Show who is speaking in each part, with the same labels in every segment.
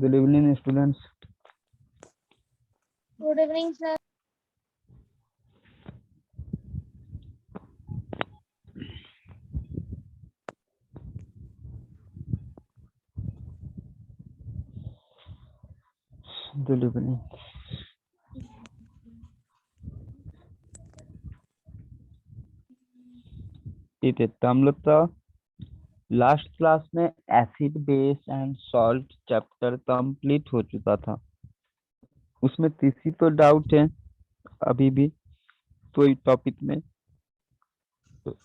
Speaker 1: Good evening, students.
Speaker 2: Good evening, sir.
Speaker 1: Good evening. ठीक है, तो हम लोग का लास्ट क्लास में acid base and salt chapter complete हो चुका था। उसमें किसी तो डाउट है अभी भी कोई टॉपिक में? तो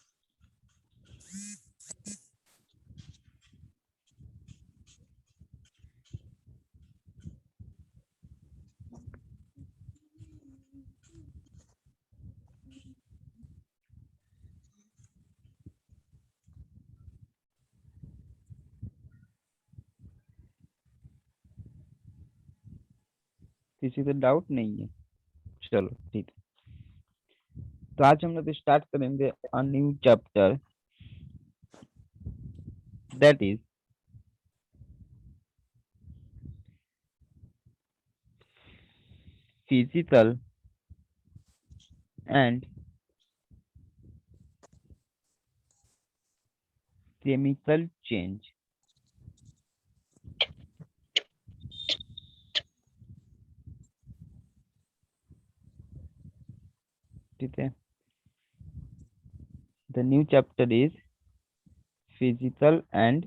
Speaker 1: किसी को डाउट नहीं है? चलो ठीक है, तो आज हम लोग स्टार्ट करेंगे a new chapter, that is physical and chemical change. ठीक है, the new chapter is physical and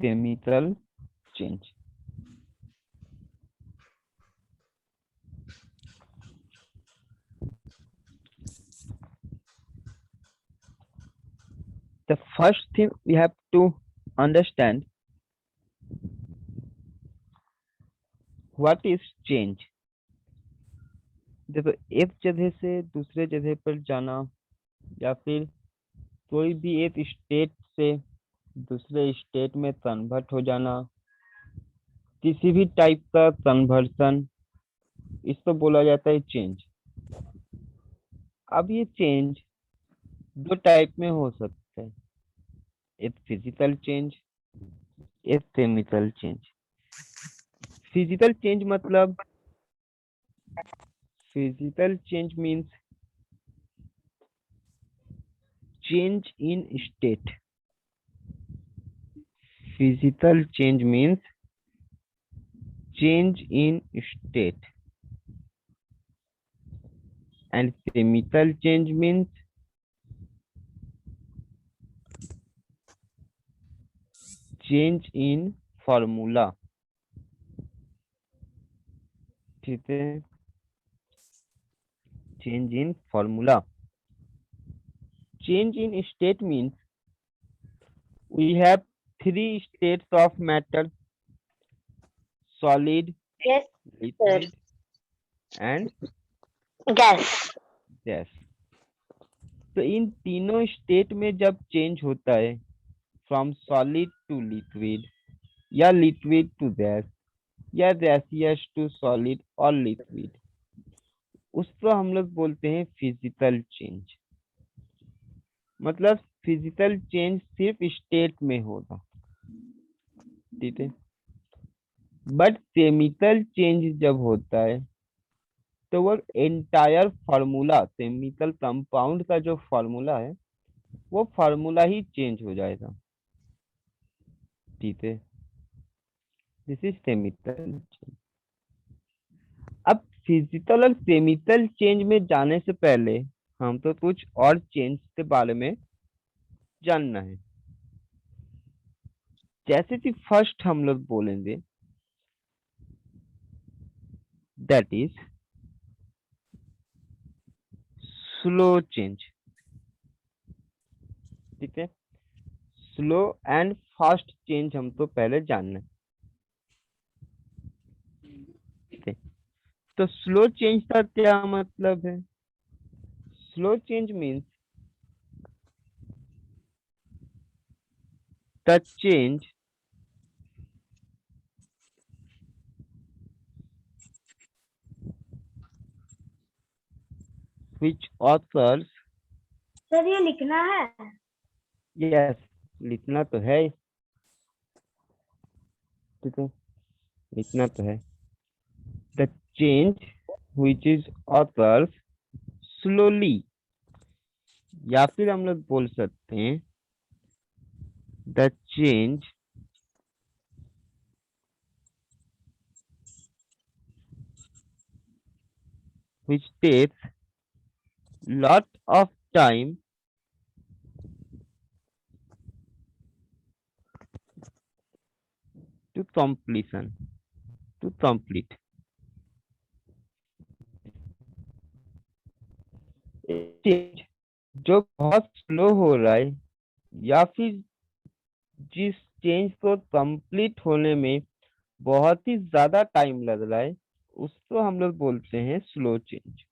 Speaker 1: chemical change. The first thing we have to understand, what is change? देखो, एक जगह से दूसरे जगह पर जाना या फिर कोई भी एक स्टेट से दूसरे स्टेट में कन्वर्ट हो जाना, किसी भी टाइप का कन्वर्सन, इसको बोला जाता है चेंज। अब ये चेंज दो टाइप में हो सकता है, एक फिजिकल चेंज, एक केमिकल चेंज। फिजिकल चेंज मतलब, physical change means change in state. Physical change means change in state, and chemical change means change in formula. ठीक है, change in formula. Change in state means we have three states of matter: solid,
Speaker 2: Yes, sir.
Speaker 1: liquid, and
Speaker 2: Gas.
Speaker 1: gas. तो इन तीनों state में जब change होता है, from solid to liquid या liquid to gas या गैसियस टू सॉलिड और liquid, उसको हम लोग बोलते हैं फिजिकल चेंज। मतलब फिजिकल चेंज सिर्फ स्टेट में होगा, ठीक है। बट केमिकल चेंज जब होता है तो वो एंटायर फार्मूला, केमिकल कंपाउंड का जो फार्मूला है वो फार्मूला ही चेंज हो जाएगा, ठीक है। This is chemical change. अब फिजिकल और केमिकल चेंज में जाने से पहले हम तो कुछ और चेंज के बारे में जानना है। जैसे कि फर्स्ट हम लोग बोलेंगे, दैट इज स्लो चेंज। ठीक है, स्लो एंड फास्ट चेंज हमको पहले जानना है, ठीक है। तो स्लो चेंज का क्या मतलब है? Slow change means the change which occurs,
Speaker 2: sir ये लिखना है।
Speaker 1: यस लिखना तो है, ठीक है। इतना तो है। The change which is occurs slowly, या फिर हम लोग बोल सकते हैं the change which takes lot of time to completion, to complete। Change जो बहुत स्लो हो रहा है या फिर जिस चेंज को कंप्लीट होने में बहुत ही ज्यादा टाइम लग रहा है, उसको हम लोग बोलते हैं स्लो चेंज।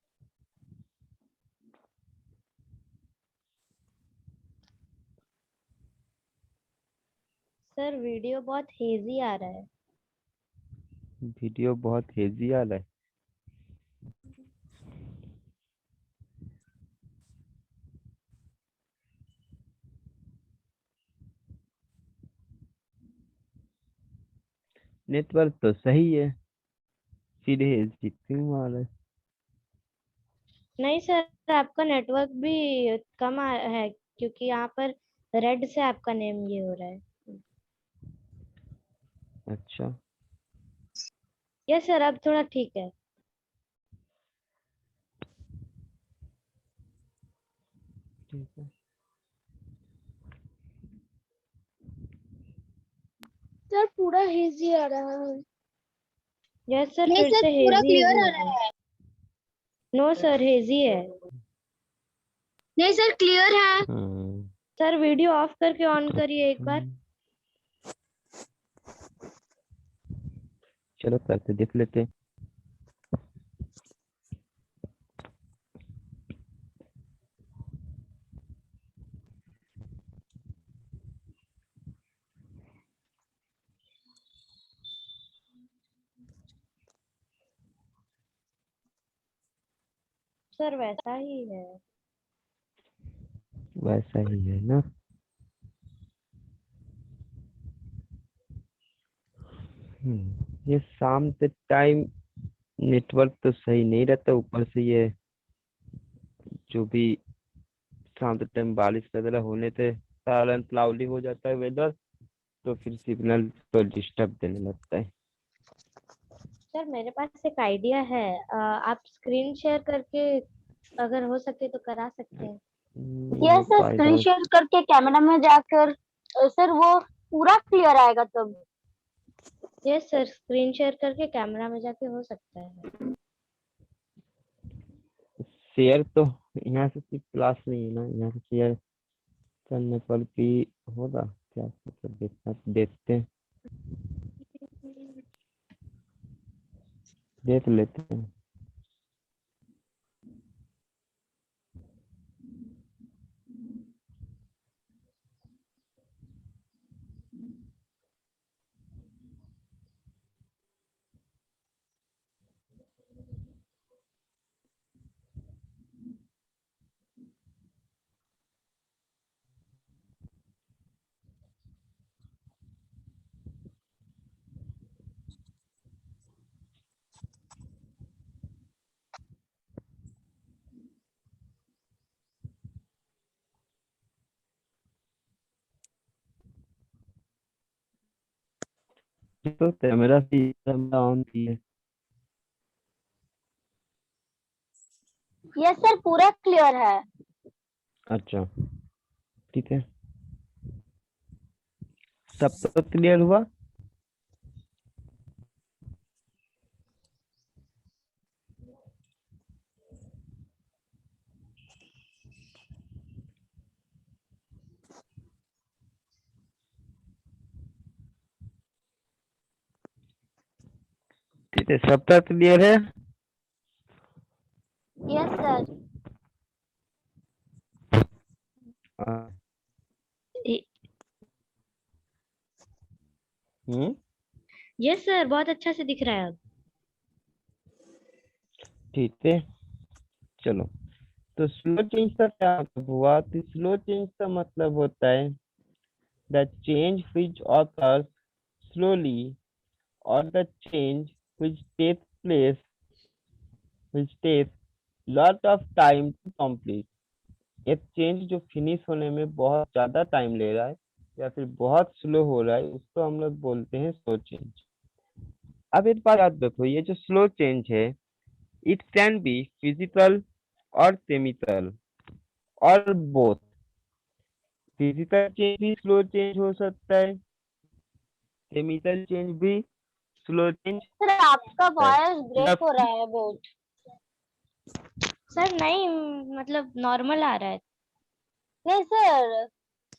Speaker 2: सर वीडियो बहुत हेजी आ रहा है।
Speaker 1: वीडियो बहुत हेजी आ रहा है। नेटवर्क तो सही है, फिर हेजी क्यों आ रहा है?
Speaker 2: नहीं सर, आपका नेटवर्क भी है क्योंकि यहाँ पर रेड से आपका नेम ये हो रहा है।
Speaker 1: अच्छा,
Speaker 2: यस सर, अब थोड़ा ठीक है।
Speaker 1: ठीक है।
Speaker 2: सर पूरा हेजी आ रहा है। यस सर,
Speaker 3: नहीं
Speaker 2: फिर
Speaker 3: सर,
Speaker 2: से
Speaker 3: पूरा
Speaker 2: हेजी
Speaker 3: क्लियर
Speaker 2: हेजी
Speaker 3: आ
Speaker 2: हो
Speaker 3: रहा
Speaker 2: रहा है।
Speaker 3: है।
Speaker 2: नो सर, हेजी है।
Speaker 3: नहीं सर, क्लियर है।
Speaker 2: सर वीडियो ऑफ करके ऑन करिए एक बार।
Speaker 1: चलो करके देख लेते हैं।
Speaker 2: सर वैसा ही है।
Speaker 1: वैसा ही है ना। ये शाम के टाइम नेटवर्क तो सही नहीं रहता, ऊपर से ये जो भी शाम के टाइम बारिश वगैरह होने से सारा क्लाउडी हो जाता है वेदर, तो फिर सिग्नल तो डिस्टर्ब देने लगता है।
Speaker 2: सर मेरे पास एक आइडिया है। आप स्क्रीन शेयर करके अगर हो सके तो करा सकते हैं।
Speaker 1: नहीं हो
Speaker 3: यस सर,
Speaker 1: पाएगा।
Speaker 3: स्क्रीन शेयर करके कैमरा में जाकर सर वो पूरा क्लियर आएगा तब।
Speaker 2: यस सर, स्क्रीन शेयर करके कैमरा में जाके हो सकता है।
Speaker 1: शेयर तो यहाँ से सिर्फ क्लास नहीं है ना, यहाँ से शेयर करने पर भी होगा क्या, मतलब देखना देखते हैं, देख लेते हैं। तो कैमरा भी ऑन की है।
Speaker 3: यस सर, पूरा क्लियर है।
Speaker 1: अच्छा, ठीक है, सब तो क्लियर हुआ। ठीक है, सब तो क्लियर है।
Speaker 3: Yes sir.
Speaker 1: हाँ। हम्म।
Speaker 2: यस सर, बहुत अच्छा से दिख रहा है अब।
Speaker 1: ठीक है, चलो। तो स्लो चेंज का क्या मतलब हुआ? तो स्लो चेंज का मतलब होता है the change which occurs slowly or the change which takes place, which takes lot of time to complete। एक चेंज जो फिनिश होने में बहुत ज्यादा टाइम ले रहा है या फिर बहुत स्लो हो रहा है, उसको हम लोग बोलते हैं स्लो चेंज। अब एक बात याद रखो, ये जो स्लो चेंज है, इट कैन बी फिजिकल और केमिकल और बोथ। फिजिकल चेंज भी स्लो चेंज हो सकता है, केमिकल चेंज भी स्लो चेंज
Speaker 3: सर आपका
Speaker 1: है।
Speaker 3: वॉइस ब्रेक हो
Speaker 1: मतलब
Speaker 3: रहा है बहुत।
Speaker 2: सर नहीं, मतलब नॉर्मल आ रहा है।
Speaker 3: नहीं सर,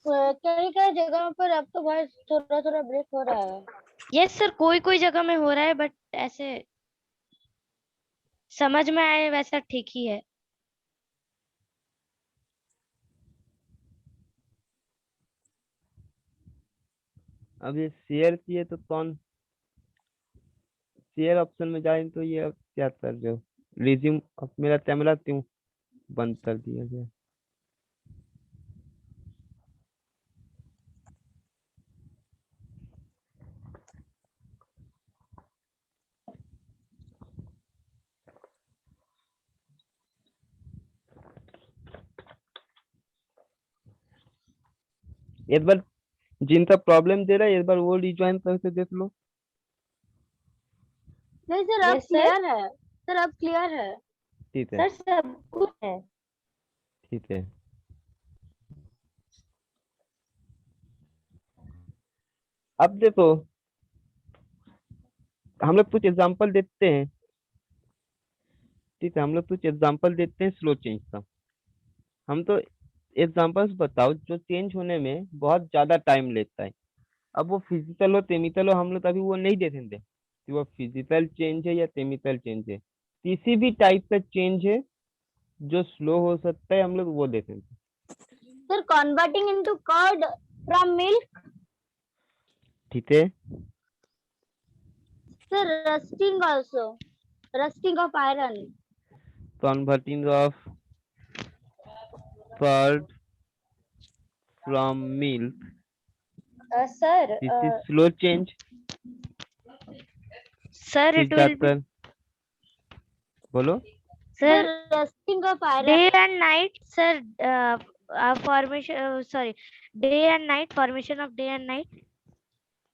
Speaker 3: कई कई जगहों पर आपका वॉइस थोड़ा थोड़ा ब्रेक हो रहा है।
Speaker 2: यस सर, कोई कोई जगह में हो रहा है, बट ऐसे समझ में आए वैसा ठीक ही है।
Speaker 1: अब ये शेयर किए तो कौन, शेयर ऑप्शन में जाए तो ये अब क्या कर रहे हो, रिज्यूम। अब मेरा कैमरा क्यों बंद कर दिया गया? एक बार जिनका प्रॉब्लम दे रहा है, एक बार वो रिज्वाइन करके देख लो।
Speaker 3: नहीं सर अब
Speaker 2: यस सर,
Speaker 3: क्लियर है। सर अब क्लियर है।
Speaker 1: ठीक है,
Speaker 2: सर सब कुछ है।
Speaker 1: ठीक है। अब देखो, हम लोग कुछ एग्जांपल देते हैं। ठीक है, हम लोग कुछ एग्जांपल देते हैं स्लो चेंज का। हम तो एग्जांपल्स बताओ जो चेंज होने में बहुत ज्यादा टाइम लेता है। अब वो फिजिकल हो केमिकल हो, हम लोग अभी वो नहीं देखेंगे कि वो फिजिकल चेंज है या केमिकल चेंज है। किसी भी टाइप का चेंज है जो स्लो हो सकता है, हम लोग वो देखेंगे।
Speaker 3: Sir converting into curd from milk.
Speaker 1: ठीक है।
Speaker 3: Sir rusting also, rusting of iron.
Speaker 1: Converting of curd from milk,
Speaker 2: sir
Speaker 1: this is slow change.
Speaker 2: Sir it will be,
Speaker 1: Siddharth बोलो।
Speaker 3: Sir
Speaker 2: sir
Speaker 3: rusting of
Speaker 2: day
Speaker 3: iron.
Speaker 2: And night sir, formation, sorry, day and night, formation of day and night,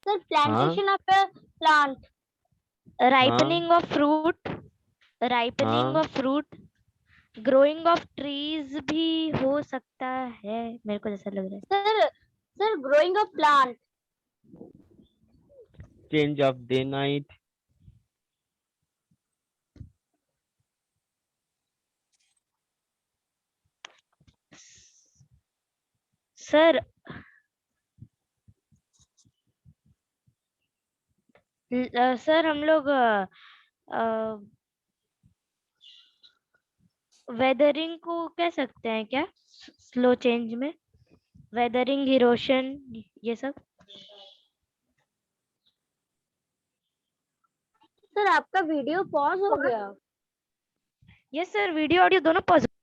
Speaker 3: sir
Speaker 1: हाँ
Speaker 3: plantation of a plant.
Speaker 2: ripening
Speaker 1: हाँ
Speaker 2: of fruit, ripening
Speaker 1: हाँ,
Speaker 2: of fruit, growing of trees भी हो सकता है, मेरे को जैसा लग रहा है।
Speaker 3: Sir sir growing of plant.
Speaker 1: Change of day night,
Speaker 2: sir sir हम लोग वेदरिंग को कह सकते हैं क्या स्लो चेंज में? वेदरिंग, इरोशन, ये सब।
Speaker 3: सर आपका वीडियो पॉज हो गया।
Speaker 2: यस सर, वीडियो ऑडियो दोनों पॉजिटिव।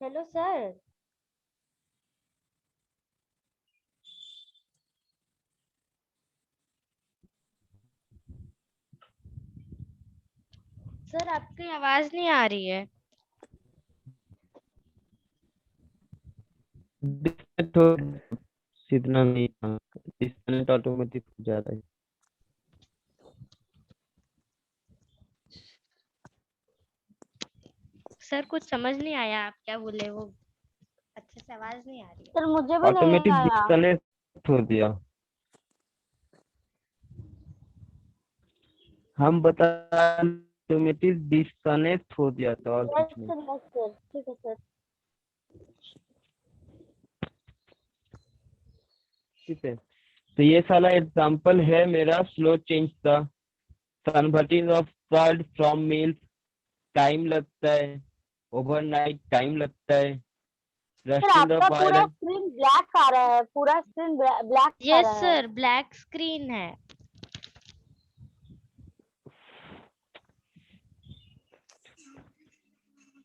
Speaker 2: Hello sir. सर आपकी आवाज नहीं आ रही है।
Speaker 1: डिस्कनेक्ट हो, सीधना नहीं था, डिस्कनेक्ट ऑटोमेटिक हो जाता है।
Speaker 2: सर कुछ समझ नहीं आया आप क्या बोले, वो अच्छे से आवाज नहीं आ रही है।
Speaker 3: सर मुझे भी नहीं
Speaker 1: ऑटोमेटिक
Speaker 3: आया।
Speaker 1: डिस्कनेक्ट हो दिया। हम बता, ऑटोमेटिक डिस्कनेक्ट हो दिया था और
Speaker 3: यस
Speaker 1: कुछ नहीं।
Speaker 3: सर, यस सर, ठीक है सर।
Speaker 1: ठीक है, तो ये सारा एग्जांपल है मेरा स्लो चेंज का। Converting of curd from milk time लगता है, ओवरनाइट टाइम लगता है।
Speaker 3: सर
Speaker 1: रस्टिंग
Speaker 3: आपका
Speaker 1: ऑफ
Speaker 3: पूरा
Speaker 1: आयरन।
Speaker 3: स्क्रीन ब्लैक आ रहा है, पूरा स्क्रीन ब्लैक आ
Speaker 2: यस
Speaker 3: रहा है।
Speaker 2: सर, ब्लैक स्क्रीन है।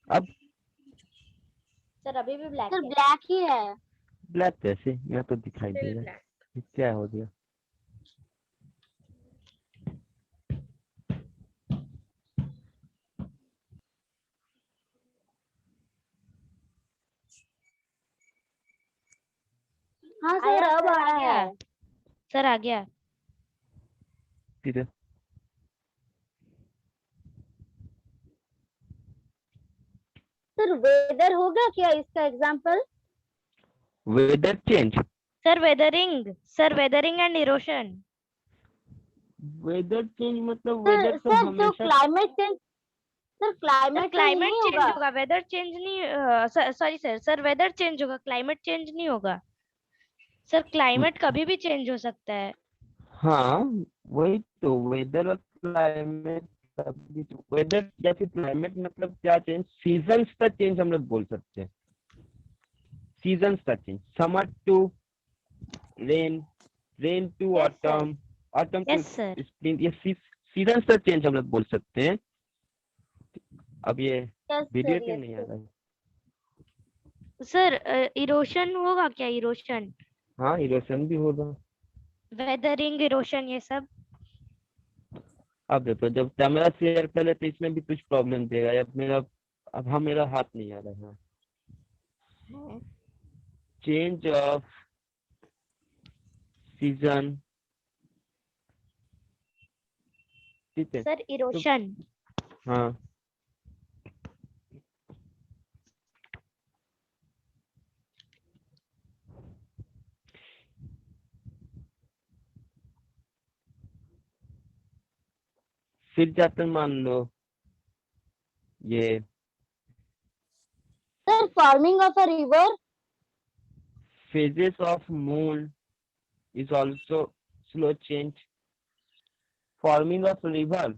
Speaker 1: अब
Speaker 2: सर अभी भी ब्लैक
Speaker 3: सर
Speaker 2: है।
Speaker 3: ब्लैक ही है।
Speaker 1: ब्लैक कैसे, यहाँ तो दिखाई दे
Speaker 2: Still
Speaker 1: रहा है।
Speaker 2: black.
Speaker 1: ये क्या हो गया?
Speaker 3: हाँ सर
Speaker 2: आया
Speaker 3: अब
Speaker 2: सर, आ
Speaker 3: आया
Speaker 2: गया
Speaker 3: है।
Speaker 2: सर, आ गया।
Speaker 1: किधर?
Speaker 3: सर वेदर हो गया क्या इसका example?
Speaker 1: Weather change.
Speaker 2: Sir weathering and erosion.
Speaker 1: Weather change मतलब
Speaker 3: सर
Speaker 1: वेदर तो
Speaker 3: सर जो
Speaker 1: हमेशा।
Speaker 3: Climate change, sir
Speaker 2: sir
Speaker 3: climate change
Speaker 2: climate
Speaker 3: नहीं
Speaker 2: चेंज
Speaker 3: होगा?
Speaker 2: होगा, वेदर चेंज नहीं। Sorry sir, sir weather change होगा, क्लाइमेट चेंज नहीं होगा। सर क्लाइमेट कभी भी चेंज हो सकता है।
Speaker 1: हाँ, वही तो वेदर और क्लाइमेट। वेदर या फिर क्लाइमेट मतलब क्या चेंज, सीजन्स का चेंज हम लोग बोल सकते हैं। सीजन्स का change, summer to rain, rain to
Speaker 2: yes sir,
Speaker 1: autumn, autumn to
Speaker 2: yes sir.
Speaker 1: Spring, ये सीजन्स का चेंज हम लोग बोल सकते हैं। अब ये
Speaker 3: यस
Speaker 1: वीडियो
Speaker 3: सर,
Speaker 1: क्यों
Speaker 3: यस
Speaker 1: नहीं आ
Speaker 3: सर।
Speaker 1: रहा है?
Speaker 2: सर इरोशन होगा क्या, इरोशन,
Speaker 1: हाँ, इरोशन भी होगा।
Speaker 2: वेदरिंग, इरोशन, ये सब।
Speaker 1: अब देखो, जब कैमरा शेयर कर ले तो इसमें भी कुछ प्रॉब्लम देगा। अब हाँ, मेरा हाथ नहीं आ रहा है। चेंज ऑफ सीजन, ठीक है।
Speaker 2: सर
Speaker 1: तो
Speaker 2: इरोशन।
Speaker 1: हाँ, फिर जाकर मान लो ये
Speaker 3: sir forming of a river.
Speaker 1: phases of moon is also slow change. Forming of river,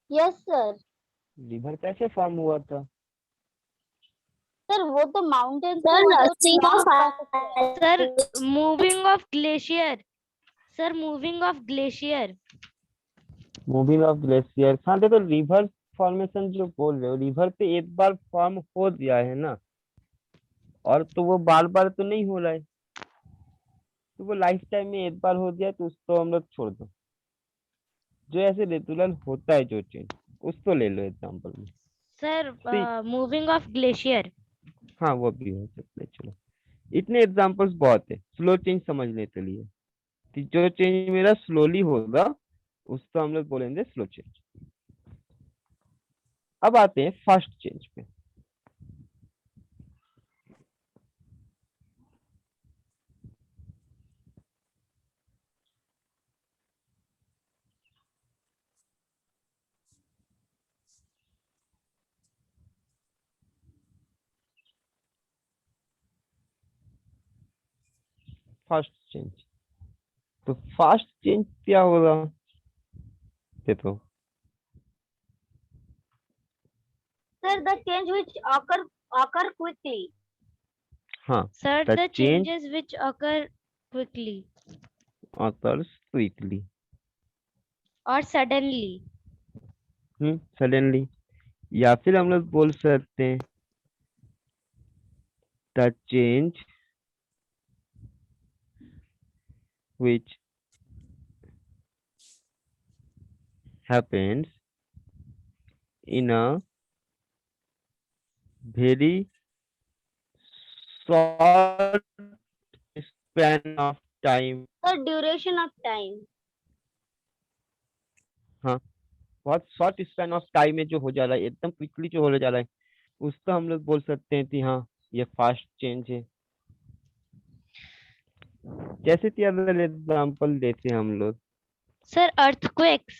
Speaker 3: yes sir.
Speaker 1: River कैसे फॉर्म हुआ था?
Speaker 3: सर वो तो माउंटेन से
Speaker 4: सर
Speaker 3: मतलब
Speaker 4: रस्टिंग
Speaker 3: क्या
Speaker 4: ऑफ
Speaker 3: प्रोसेस है?
Speaker 2: Sir moving of glacier, sir moving of glacier.
Speaker 1: Moving of glacier. हाँ देखो, रिवर फॉर्मेशन जो बोल रहे हो, रिवर पे एक बार फॉर्म हो गया है ना, और तो वो बार बार तो नहीं हो रहा है। तो वो लाइफ टाइम में एक बार हो गया तो उसको हम लोग छोड़ दो। जो ऐसे रेगुलर होता है जो चेंज, उसको ले लो एग्जाम्पल में।
Speaker 2: Sir
Speaker 1: see,
Speaker 2: moving of glacier.
Speaker 1: हाँ वो भी हो सकता है। चलो, इतने एग्जाम्पल्स बहुत है स्लो चेंज समझने के लिए। कि जो चेंज मेरा स्लोली होगा उसको हम लोग बोलेंगे स्लो चेंज। अब आते हैं फास्ट चेंज पे। फास्ट चेंज, तो फास्ट चेंज क्या होगा? देखो,
Speaker 3: sir the change which occur quickly.
Speaker 1: हाँ,
Speaker 2: sir
Speaker 1: the
Speaker 2: the
Speaker 1: change
Speaker 2: changes which occur quickly
Speaker 1: occurs quickly.
Speaker 2: और सडनली।
Speaker 1: सडनली, या फिर हम लोग बोल सकते हैं the change which happens in a very short span of time।
Speaker 3: Sir duration of time.
Speaker 1: हाँ, बहुत शॉर्ट स्पैन ऑफ टाइम में जो हो जा रहा है, एकदम क्विकली जो हो जा रहा है, उसको हम लोग बोल सकते हैं कि हाँ, ये फास्ट चेंज है। जैसे कि अगर एग्जाम्पल देते हैं हम लोग,
Speaker 2: सर अर्थक्वेक्स।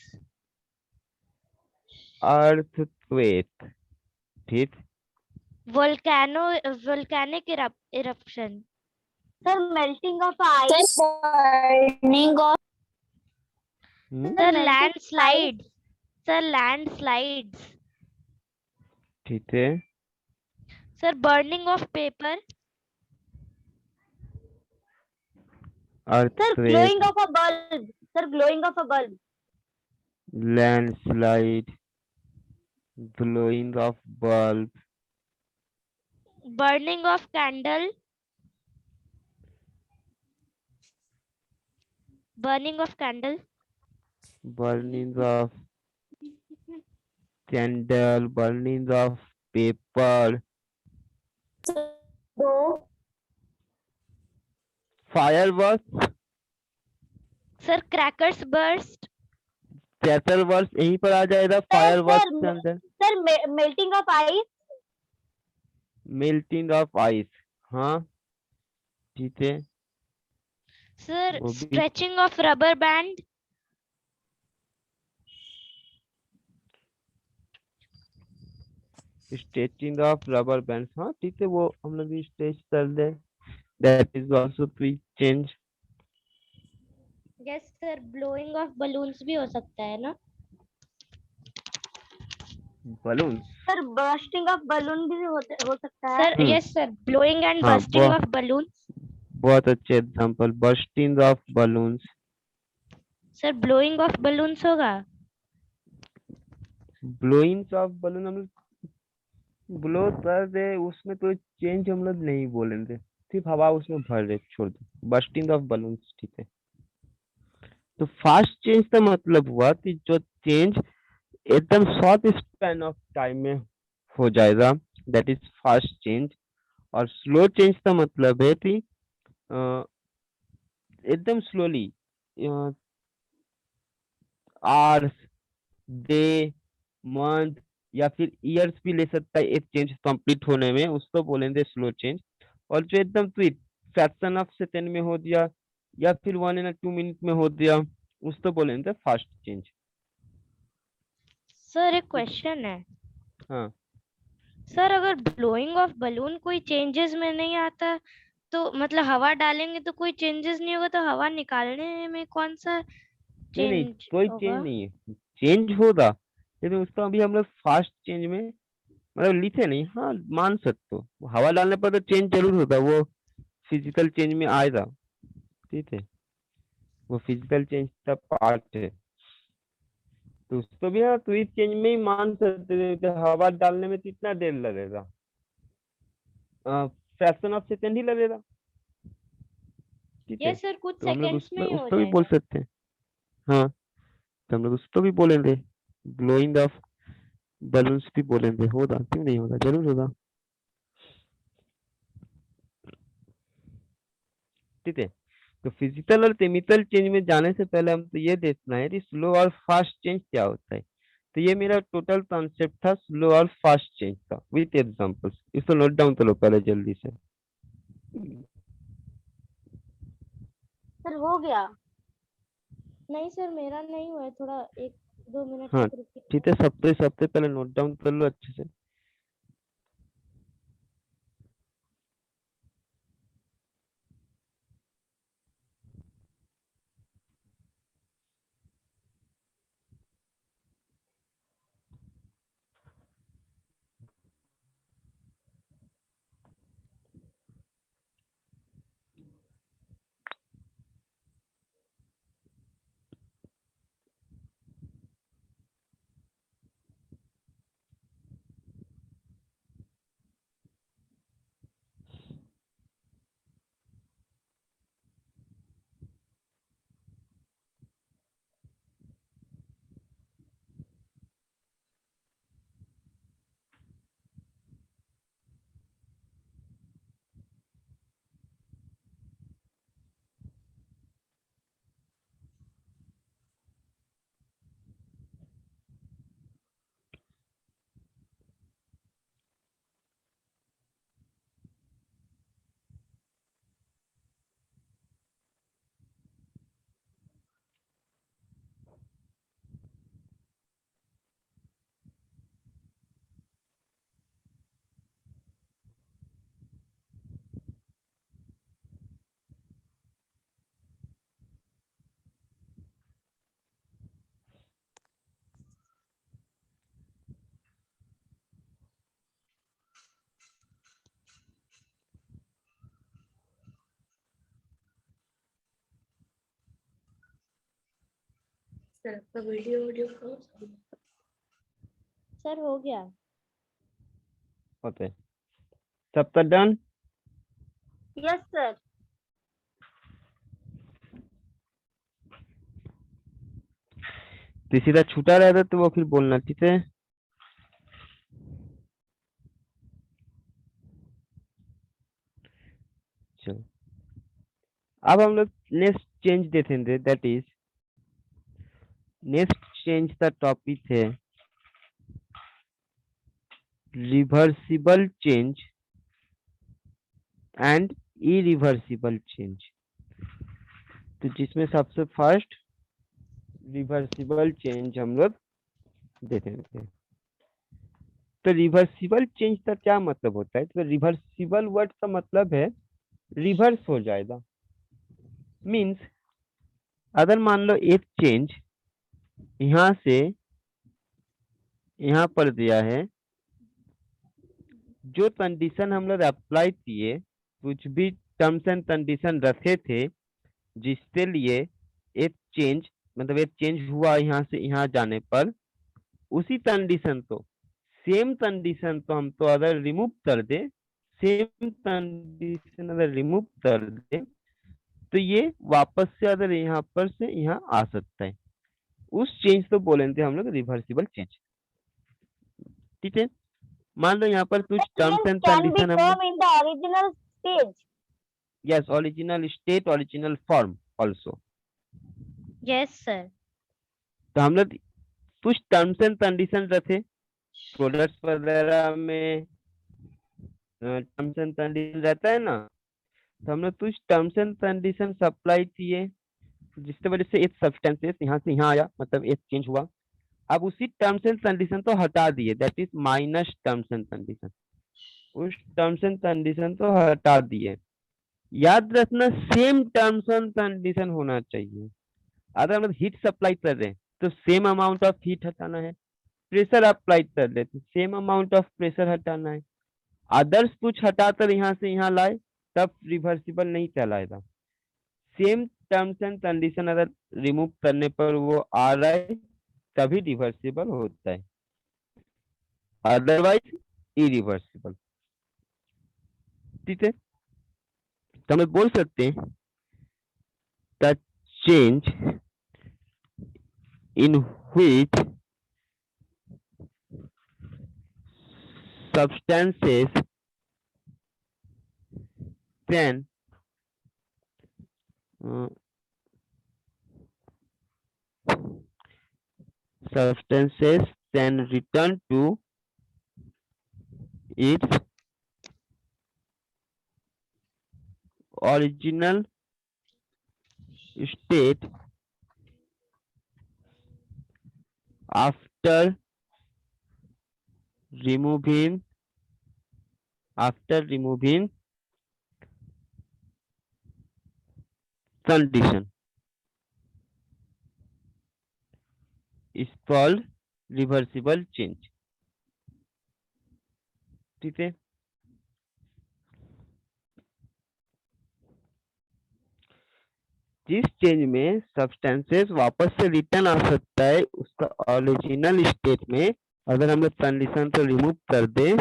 Speaker 1: अर्थक्वेक, ठीक।
Speaker 2: Volcanic eruption.
Speaker 3: Sir melting of ice.
Speaker 4: Burning of
Speaker 1: hmm,
Speaker 2: sir
Speaker 3: melting
Speaker 2: landslides, sir landslides.
Speaker 1: ठीक है।
Speaker 2: Sir, burning of paper.
Speaker 3: Sir,
Speaker 1: earthquake,
Speaker 3: glowing of a bulb. Sir, glowing of a bulb.
Speaker 1: landslide, blowing of bulb,
Speaker 2: Burning of candle. Burning of candle.
Speaker 1: burning of candle, burning of paper,
Speaker 3: दो.
Speaker 1: fireworks,
Speaker 2: Sir, crackers burst.
Speaker 1: कैटलवर्स यहीं पर आ जाएगा
Speaker 3: Sir,
Speaker 1: fireworks
Speaker 3: sir,
Speaker 1: के अंदर।
Speaker 3: sir, melting of ice.
Speaker 1: Melting of ice, हाँ ठीक है,
Speaker 2: Sir,
Speaker 1: वो भी
Speaker 2: stretching of rubber band.
Speaker 1: Stretching of rubber band, हाँ ठीक है, वो हम लोग भी स्ट्रेच कर दे, that is also quick change.
Speaker 2: Yes, sir. Blowing of balloons भी हो सकता है ना?
Speaker 1: Balloon,
Speaker 3: Sir, bursting of balloon भी हो सकता है.
Speaker 2: Sir, yes, sir. Blowing and
Speaker 1: हाँ
Speaker 2: bursting of balloons.
Speaker 1: बहुत अच्छे example, bursting of balloons,
Speaker 2: Sir, blowing of balloons होगा.
Speaker 1: ब्लोइंग ऑफ बलून हम लोग ब्लो कर दे, उसमें तो चेंज हम लोग नहीं बोलेंगे, सिर्फ हवा उसमें भर दे, छोड़ दे, बर्स्टिंग ऑफ बलून्स ठीक है। तो फास्ट चेंज का मतलब हुआ कि जो चेंज एकदम शॉर्ट स्पैन ऑफ टाइम में हो जाएगा, दैट इज फास्ट चेंज। और स्लो चेंज का मतलब है कि एकदम स्लोली, आवर्स, डे, मंथ या फिर ईयर्स भी ले सकता है एक चेंज कंप्लीट होने में, उसको बोलेंगे स्लो चेंज। और जो एकदम क्विक, फ्रैक्शन ऑफ सेकेंड में हो दिया या फिर 1 या 2 मिनट में हो दिया, उसको बोलेंगे फास्ट चेंज।
Speaker 2: Sir, एक क्वेश्चन है.
Speaker 1: हाँ
Speaker 2: सर, अगर ब्लोइंग ऑफ बलून कोई चेंजेस में नहीं आता, तो मतलब हवा डालेंगे तो कोई चेंजेस नहीं होगा, तो हवा निकालने में कौन सा
Speaker 1: नहीं
Speaker 2: चेंज
Speaker 1: कोई
Speaker 2: होगा?
Speaker 1: चेंज नहीं है, चेंज होगा लेकिन उसका अभी हम लोग फास्ट चेंज में मतलब लिखे नहीं, हाँ मान सकते हो, हवा डालने पर तो चेंज जरूर होगा, वो फिजिकल चेंज में आएगा, ठीक है, वो फिजिकल चेंज का पार्ट है। तो उसको भी हाँ क्विक चेंज में ही मान सकते हैं कि हवा डालने में कितना देर लगेगा, फ्रैक्शन ऑफ सेकेंड ही लगेगा, ठीक है।
Speaker 2: ये सर कुछ
Speaker 1: तो हम लोग
Speaker 2: सेकंड्स में
Speaker 1: उसको
Speaker 2: ही हो
Speaker 1: उसको भी बोल
Speaker 2: जाएगा.
Speaker 1: सकते हैं, हाँ तो हम लोग उसको भी बोलेंगे, ब्लोइंग ऑफ बलून्स भी बोलेंगे, होगा क्यों नहीं होगा, जरूर होगा, ठीक है। तो फिजिकल और केमिकल चेंज में जाने से पहले हम तो ये देखना है कि स्लो और फास्ट चेंज क्या होता है। तो ये मेरा टोटल कॉन्सेप्ट था स्लो और फास्ट चेंज का विथ एग्जांपल्स, इसको नोट डाउन करो पहले जल्दी से।
Speaker 3: Sir, हो गया.
Speaker 2: नहीं सर, मेरा नहीं हुआ है, थोड़ा 1-2 मिनट
Speaker 1: हाँ
Speaker 2: तक रुकिए.
Speaker 1: ठीक है, सबसे पहले नोट डाउन कर लो अच्छे से।
Speaker 3: सर हो गया।
Speaker 1: होते सबका डन।
Speaker 3: Yes sir.
Speaker 1: तो सीधा छूटा रहता तो वो फिर बोलना, ठीक है। चलो अब हम लोग नेक्स्ट चेंज देखेंगे, दैट इज नेक्स्ट चेंज का टॉपिक है reversible change and irreversible change. तो जिसमें सबसे फर्स्ट रिवर्सिबल चेंज हम लोग देखेंगे। तो रिवर्सिबल चेंज का क्या मतलब होता है? तो रिवर्सिबल वर्ड का मतलब है रिवर्स हो जाएगा। मीन्स अगर मान लो एक चेंज यहाँ से यहाँ पर दिया है, जो कंडीशन हम लोग अप्लाई किए, कुछ भी टर्म्स एंड कंडीशन रखे थे जिसके लिए एक चेंज मतलब एक चेंज हुआ यहाँ से यहाँ जाने पर, उसी कंडीशन को सेम कंडीशन तो हम तो अगर रिमूव कर दे, सेम कंडीशन अगर रिमूव कर दे तो ये वापस से अगर यहाँ पर से यहाँ आ सकता है। उस चेंज तो बोलेंगे हम लोग रिवर्सिबल चेंज, ठीक है। मान लो यहाँ पर कुछ टर्म्स एंड
Speaker 3: can
Speaker 1: कंडीशन हम
Speaker 3: become in the original stage.
Speaker 1: Yes original state original form also.
Speaker 2: Yes sir.
Speaker 1: तो हम लोग कुछ टर्म्स एंड कंडीशन रखे प्रोडक्ट्स वगैरह में, टर्म्स एंड कंडीशन रहता है ना, तो हम लोग कुछ टर्म्स एंड कंडीशन अप्लाई किए जिसकी वजह से एक सब्सटेंसेस यहाँ से यहाँ आया, मतलब एक चेंज हुआ। अब उसी टर्म्स एंड कंडीशन तो हटा दिए, that is minus terms and condition. उस टर्म्स एंड कंडीशन तो हटा दिए। याद रखना सेम टर्म्स एंड कंडीशन होना चाहिए। अगर हम हीट सप्लाई कर रहे हैं तो सेम अमाउंट ऑफ हीट हटाना है, प्रेशर अप्लाई कर रहे तो सेम अमाउंट ऑफ प्रेशर हटाना है। अदर्स कुछ हटाकर यहाँ से यहाँ लाए तब रिवर्सिबल नहीं चलाएगा। सेम टर्म्स एंड कंडीशन अगर रिमूव करने पर वो आ रहा है तभी रिवर्सिबल होता है, अदरवाइज इरिवर्सिबल, ठीक है। तो हम बोल सकते हैं the change in which substances can return to its original state after removing condition is called reversible change, ठीक है। जिस चेंज में सब्सटेंसेस वापस से रिटर्न आ सकता है उसका ओरिजिनल स्टेट में, अगर हम लोग कंडीशन को रिमूव कर दे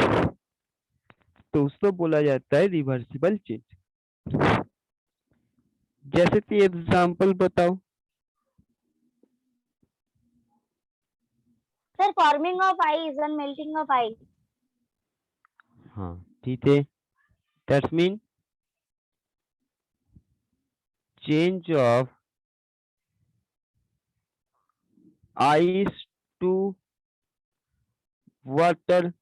Speaker 1: तो उसको बोला जाता है रिवर्सिबल चेंज। जैसे कि एग्जांपल बताओ।
Speaker 3: Sir forming of ice and melting of ice.
Speaker 1: हाँ ठीक है, that's mean change of ice to water,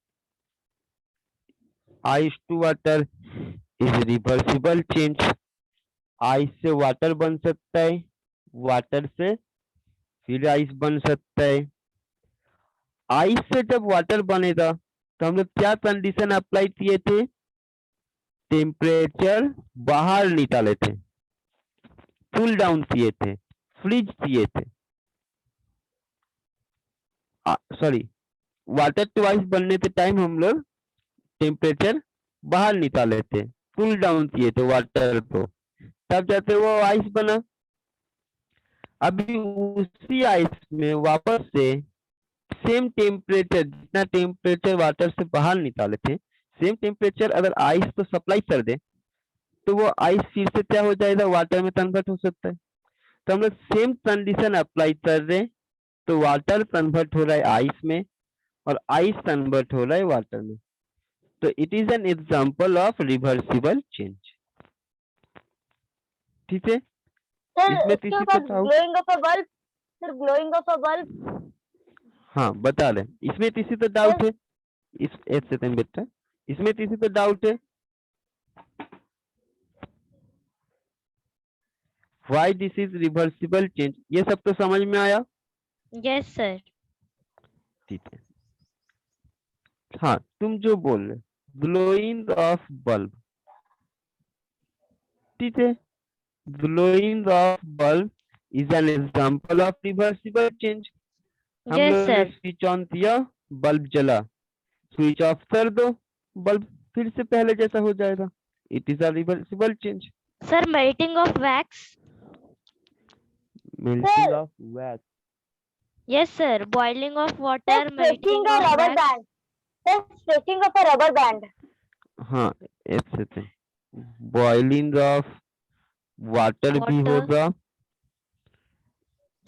Speaker 1: ice to water is reversible change. Ice से वाटर बन सकता है, वाटर से फिर आइस बन सकता है। आइस से जब वाटर बनेगा तो हम लोग क्या कंडीशन अप्लाई किए थे? टेम्परेचर बाहर निकाले थे, कूल डाउन किए थे, फ्रीज किए थे। सॉरी, वाटर टू आइस बनने के टाइम हम लोग टेम्परेचर बाहर निकाले थे, कूल डाउन किए थे वाटर को, तब जाते वो आइस बना। अभी उसी आइस में वापस से सेम टेम्परेचर, जितना टेम्परेचर वाटर से बाहर निकाले थे, सेम टेम्परेचर अगर आइस को सप्लाई कर दे तो वो आइस फिर से क्या हो जाएगा, वाटर में कन्वर्ट हो सकता है। तो हम लोग सेम कंडीशन अप्लाई कर रहे हैं, तो वाटर कन्वर्ट हो रहा है आइस में और आइस कन्वर्ट हो रहा है वाटर में। तो it is an example of reversible change. ठीक है,
Speaker 3: सर
Speaker 1: इसमें
Speaker 3: इसके
Speaker 1: किसी को
Speaker 3: बाद
Speaker 1: doubt?
Speaker 3: Glowing of a bulb, sir glowing of a bulb.
Speaker 1: हाँ बता रहे, इसमें किसी को डाउट है? इस एक सेकंड बेटा, इसमें किसी को डाउट है? Why this is reversible change, ये सब तो समझ में आया?
Speaker 2: Yes sir.
Speaker 1: ठीक है। हाँ, तुम जो बोल रहे ग्लोइंग ऑफ बल्ब, ठीक है, glowing of bulb is an example of reversible change. हम
Speaker 2: यस
Speaker 1: लोगों ने
Speaker 2: सर।
Speaker 1: स्विच ऑन किया, बल्ब जला, स्विच ऑफ कर दो, बल्ब फिर से पहले जैसा हो जाएगा। It is a reversible change.
Speaker 2: Sir melting of wax.
Speaker 1: Melting of wax,
Speaker 2: yes sir. Boiling of
Speaker 3: sir
Speaker 2: water,
Speaker 3: stretching
Speaker 2: melting
Speaker 3: a
Speaker 2: of
Speaker 3: rubber
Speaker 2: wax.
Speaker 3: Band, sir stretching of a rubber band.
Speaker 1: हाँ एक second, boiling of water भी
Speaker 2: water,
Speaker 1: होगा,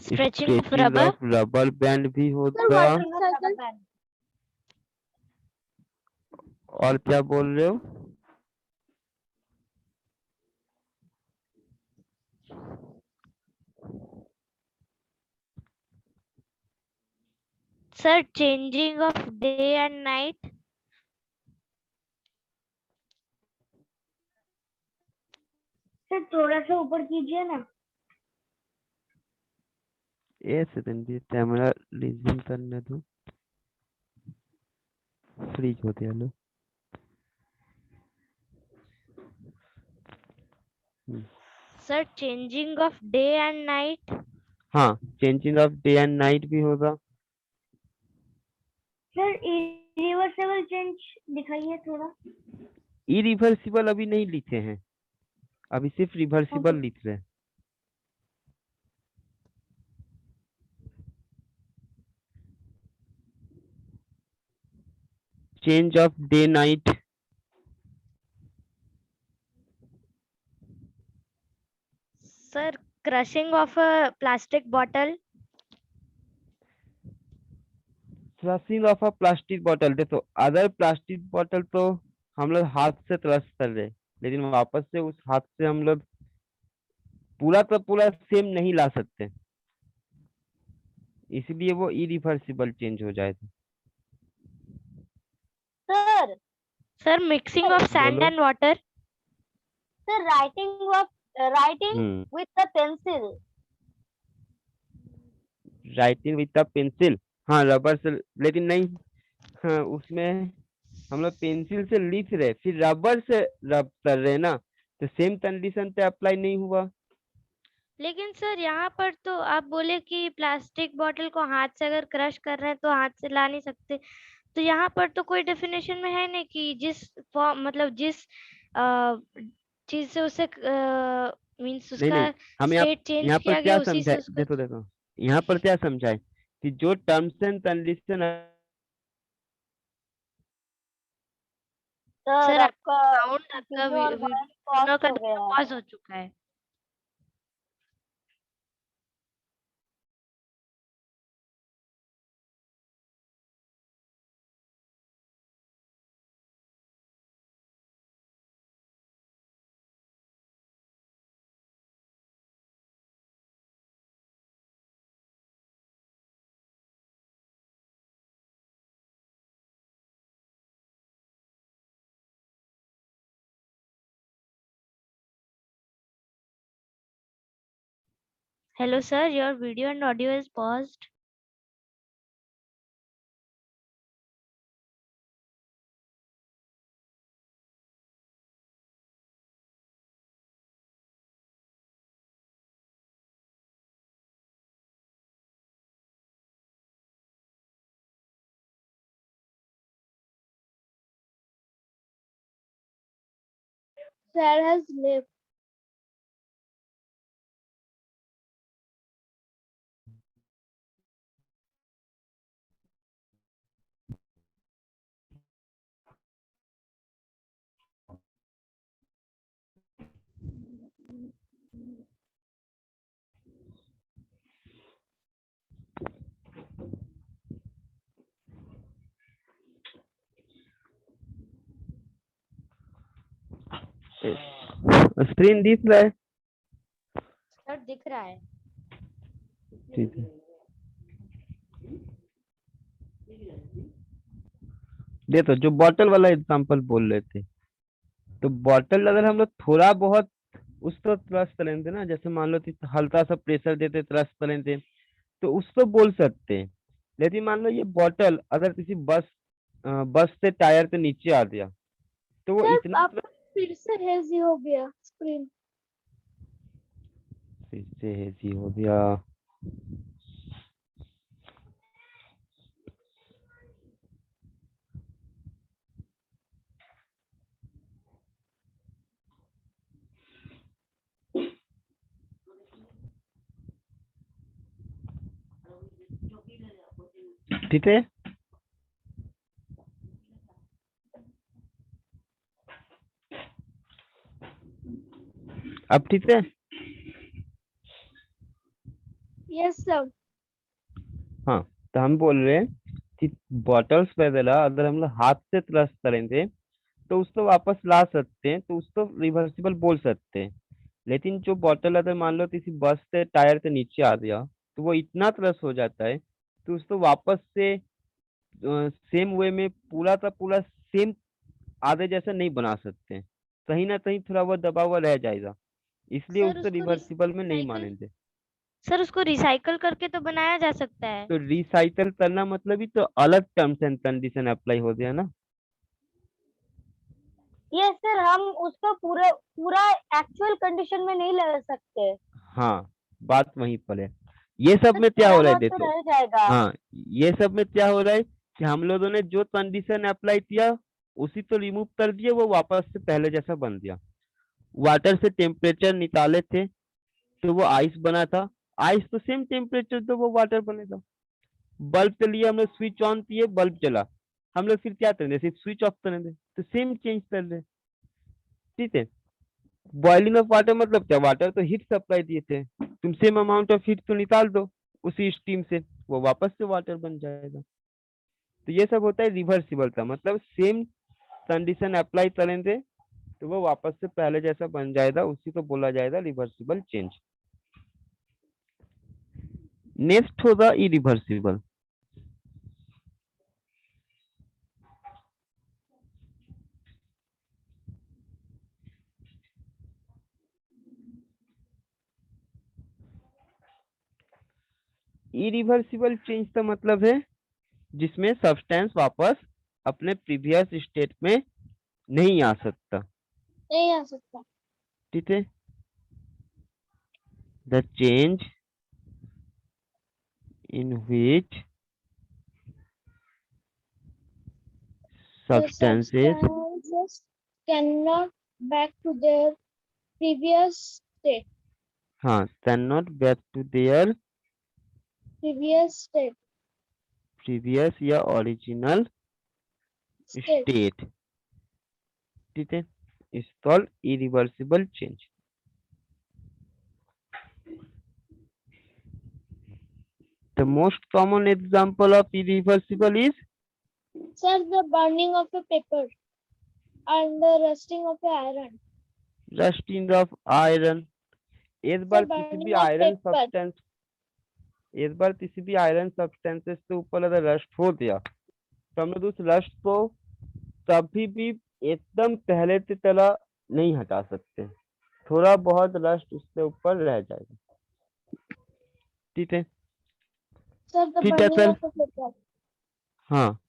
Speaker 2: stretching of
Speaker 1: stretching
Speaker 2: rubber.
Speaker 1: Of rubber band भी
Speaker 3: sir
Speaker 1: होगा।
Speaker 3: Water cycle.
Speaker 1: और क्या बोल रहे हो?
Speaker 2: Sir changing of day and night.
Speaker 3: Sir थोड़ा सा ऊपर कीजिए ना।
Speaker 1: एक सेकंड, ये कैमरा रिज्यूम करने दो, फ्रीज हो गया लो।
Speaker 2: Sir changing of day and night.
Speaker 1: हाँ, changing of day and night भी होगा।
Speaker 3: सर इरिवर्सिबल चेंज दिखाइए थोड़ा।
Speaker 1: इरिवर्सिबल अभी नहीं लिखे हैं, अभी सिर्फ रिवर्सिबल लिख रहे हैं। Change of day night,
Speaker 2: sir crushing of a plastic bottle.
Speaker 1: Crushing of a plastic bottle. देखो, अदर प्लास्टिक बॉटल तो हम लोग हाथ से क्रश कर रहे हैं, लेकिन वापस से उस हाथ से हम लोग पूरा का पूरा सेम नहीं ला सकते, इसलिए वो इरिवर्सिबल चेंज हो जाएगा।
Speaker 3: Sir
Speaker 2: sir mixing of sand
Speaker 1: बोलो।
Speaker 2: And water.
Speaker 3: Sir writing with the pencil.
Speaker 1: Writing with the pencil, हाँ रबर से, लेकिन नहीं, हाँ उसमें हम लोग पेंसिल से लिख रहे फिर रबर से रब कर रहे ना, तो सेम कंडीशन पे अप्लाई नहीं हुआ।
Speaker 2: लेकिन सर यहाँ पर तो आप बोले कि प्लास्टिक बॉटल को हाथ से अगर क्रश कर रहे हैं तो हाथ से ला नहीं सकते, तो यहाँ पर तो कोई डेफिनेशन में है नहीं कि जिस फॉर्म मतलब जिस चीज से उसे मींस
Speaker 1: नहीं
Speaker 2: उसका
Speaker 1: नहीं, हम
Speaker 2: स्टेट चेंज
Speaker 1: यहाँ पर
Speaker 2: किया
Speaker 1: क्या
Speaker 2: गया उसी से
Speaker 1: समझाए,
Speaker 2: उसका।
Speaker 1: देखो देखो, यहाँ पर क्या समझाए कि जो terms and condition.
Speaker 3: Sir
Speaker 2: sir
Speaker 3: आपका
Speaker 2: साउंड आपका
Speaker 3: वीडियो और
Speaker 2: वीडियो
Speaker 3: वॉइस
Speaker 2: दोनों
Speaker 3: पॉज
Speaker 2: का
Speaker 3: हो गया है।
Speaker 2: पॉज हो चुका है। Hello sir, your video and audio is paused.
Speaker 3: Sir has left.
Speaker 1: Screen दिख रहा है?
Speaker 2: सर दिख रहा है।
Speaker 1: ठीक है, देखो जो बॉटल वाला एग्जांपल बोल रहे थे, तो बॉटल अगर हम लोग थोड़ा बहुत उस पर ट्रस करेंगे ना, जैसे मान लो कि हल्का सा प्रेशर देते ट्रस करेंगे, तो उस पर बोल सकते हैं। लेकिन मान लो ये बॉटल अगर किसी बस से टायर के नीचे आ गया, तो वो
Speaker 3: सर
Speaker 1: इतना
Speaker 3: आपका फिर से हेजी हो गया स्क्रीन।
Speaker 1: इससे हेजी हो गया। ठीक है, अब ठीक है।
Speaker 3: Yes sir.
Speaker 1: हाँ, तो हम बोल रहे हैं कि बॉटल्स वगैरह अगर हम लोग हाथ से ट्रस करेंगे तो उसको वापस ला सकते हैं, तो उसको रिवर्सिबल बोल सकते हैं। लेकिन जो बॉटल अगर मान लो किसी बस से टायर के नीचे आ गया, तो वो इतना क्रश हो जाता है, तो उसको वापस से सेम वे में पूरा का पूरा सेम आधे जैसा नहीं बना सकते हैं। कहीं ना कहीं थोड़ा वो दबा हुआ रह जाएगा, इसलिए
Speaker 2: सर
Speaker 1: उसको
Speaker 2: उसको
Speaker 1: रिवर्सिबल में नहीं
Speaker 2: रिसाइकल
Speaker 1: मानेंगे।
Speaker 2: सर उसको रिसाइकल करके तो बनाया जा सकता है।
Speaker 1: तो रिसाइकल करना मतलब ही तो अलग टर्म्स एंड कंडीशन अप्लाई हो गया ना।
Speaker 3: यस सर, हम उसको पूरा पूरा एक्चुअल कंडीशन में नहीं ले सकते।
Speaker 1: हाँ, बात वहीं पर है। ये सब
Speaker 3: सर
Speaker 1: में क्या
Speaker 3: थोड़ा
Speaker 1: हो रहा है
Speaker 3: बहुत तो
Speaker 1: देखो।
Speaker 3: रह जाएगा।
Speaker 1: हाँ, ये सब में क्या हो रहा है कि हम लोगों ने जो कंडीशन अप्लाई किया उसी तो रिमूव कर दिए, वो वापस से पहले जैसा बन गया। वाटर से टेम्परेचर निकाले थे तो वो आइस बना था, आइस तो सेम टेम्परेचर तो वो वाटर बनेगा। बल्ब के लिए हम लोग स्विच ऑन किए, बल्ब जला, हम लोग फिर क्या करेंगे, सिर्फ स्विच ऑफ करेंगे, तो सेम चेंज कर रहे। ठीक है, बॉइलिंग ऑफ वाटर मतलब क्या, वाटर तो हीट सप्लाई दिए थे, तुम सेम अमाउंट ऑफ हीट तो निकाल दो उसी स्टीम से, वो वापस से वाटर बन जाएगा। तो ये सब होता है रिवर्सिबल का मतलब, सेम कंडीशन अप्लाई करेंगे तो वो वापस से पहले जैसा बन जाएगा, उसी को बोला जाएगा रिवर्सिबल चेंज। नेक्स्ट होगा इरिवर्सिबल। इरिवर्सिबल चेंज का मतलब है जिसमें सब्सटेंस वापस अपने प्रीवियस स्टेट में नहीं आ सकता।
Speaker 3: नहीं आ सकता।
Speaker 1: ठीक है, the change in which
Speaker 3: The
Speaker 1: substances
Speaker 3: substances cannot back to their previous state.
Speaker 1: हाँ cannot back to their
Speaker 3: Previous state.
Speaker 1: previous या original
Speaker 3: State.
Speaker 1: state। ठीक है, is called irreversible change। The most common example of irreversible is
Speaker 3: Sir, the burning of a paper and the rusting of a iron.
Speaker 1: rusting of iron। एक
Speaker 3: Sir,
Speaker 1: बार किसी भी
Speaker 3: burning of
Speaker 1: iron
Speaker 3: paper.
Speaker 1: Substance एक बार किसी भी iron substances के ऊपर अगर rust हो गया, तो हम लोग उस रस्ट को कभी भी एकदम पहले की तरह नहीं हटा सकते, थोड़ा बहुत रस्ट उसके ऊपर रह जाएगा। ठीक है,
Speaker 3: Sir, the
Speaker 1: ठीक है
Speaker 3: burning
Speaker 1: सर।
Speaker 3: of a paper.
Speaker 1: हाँ,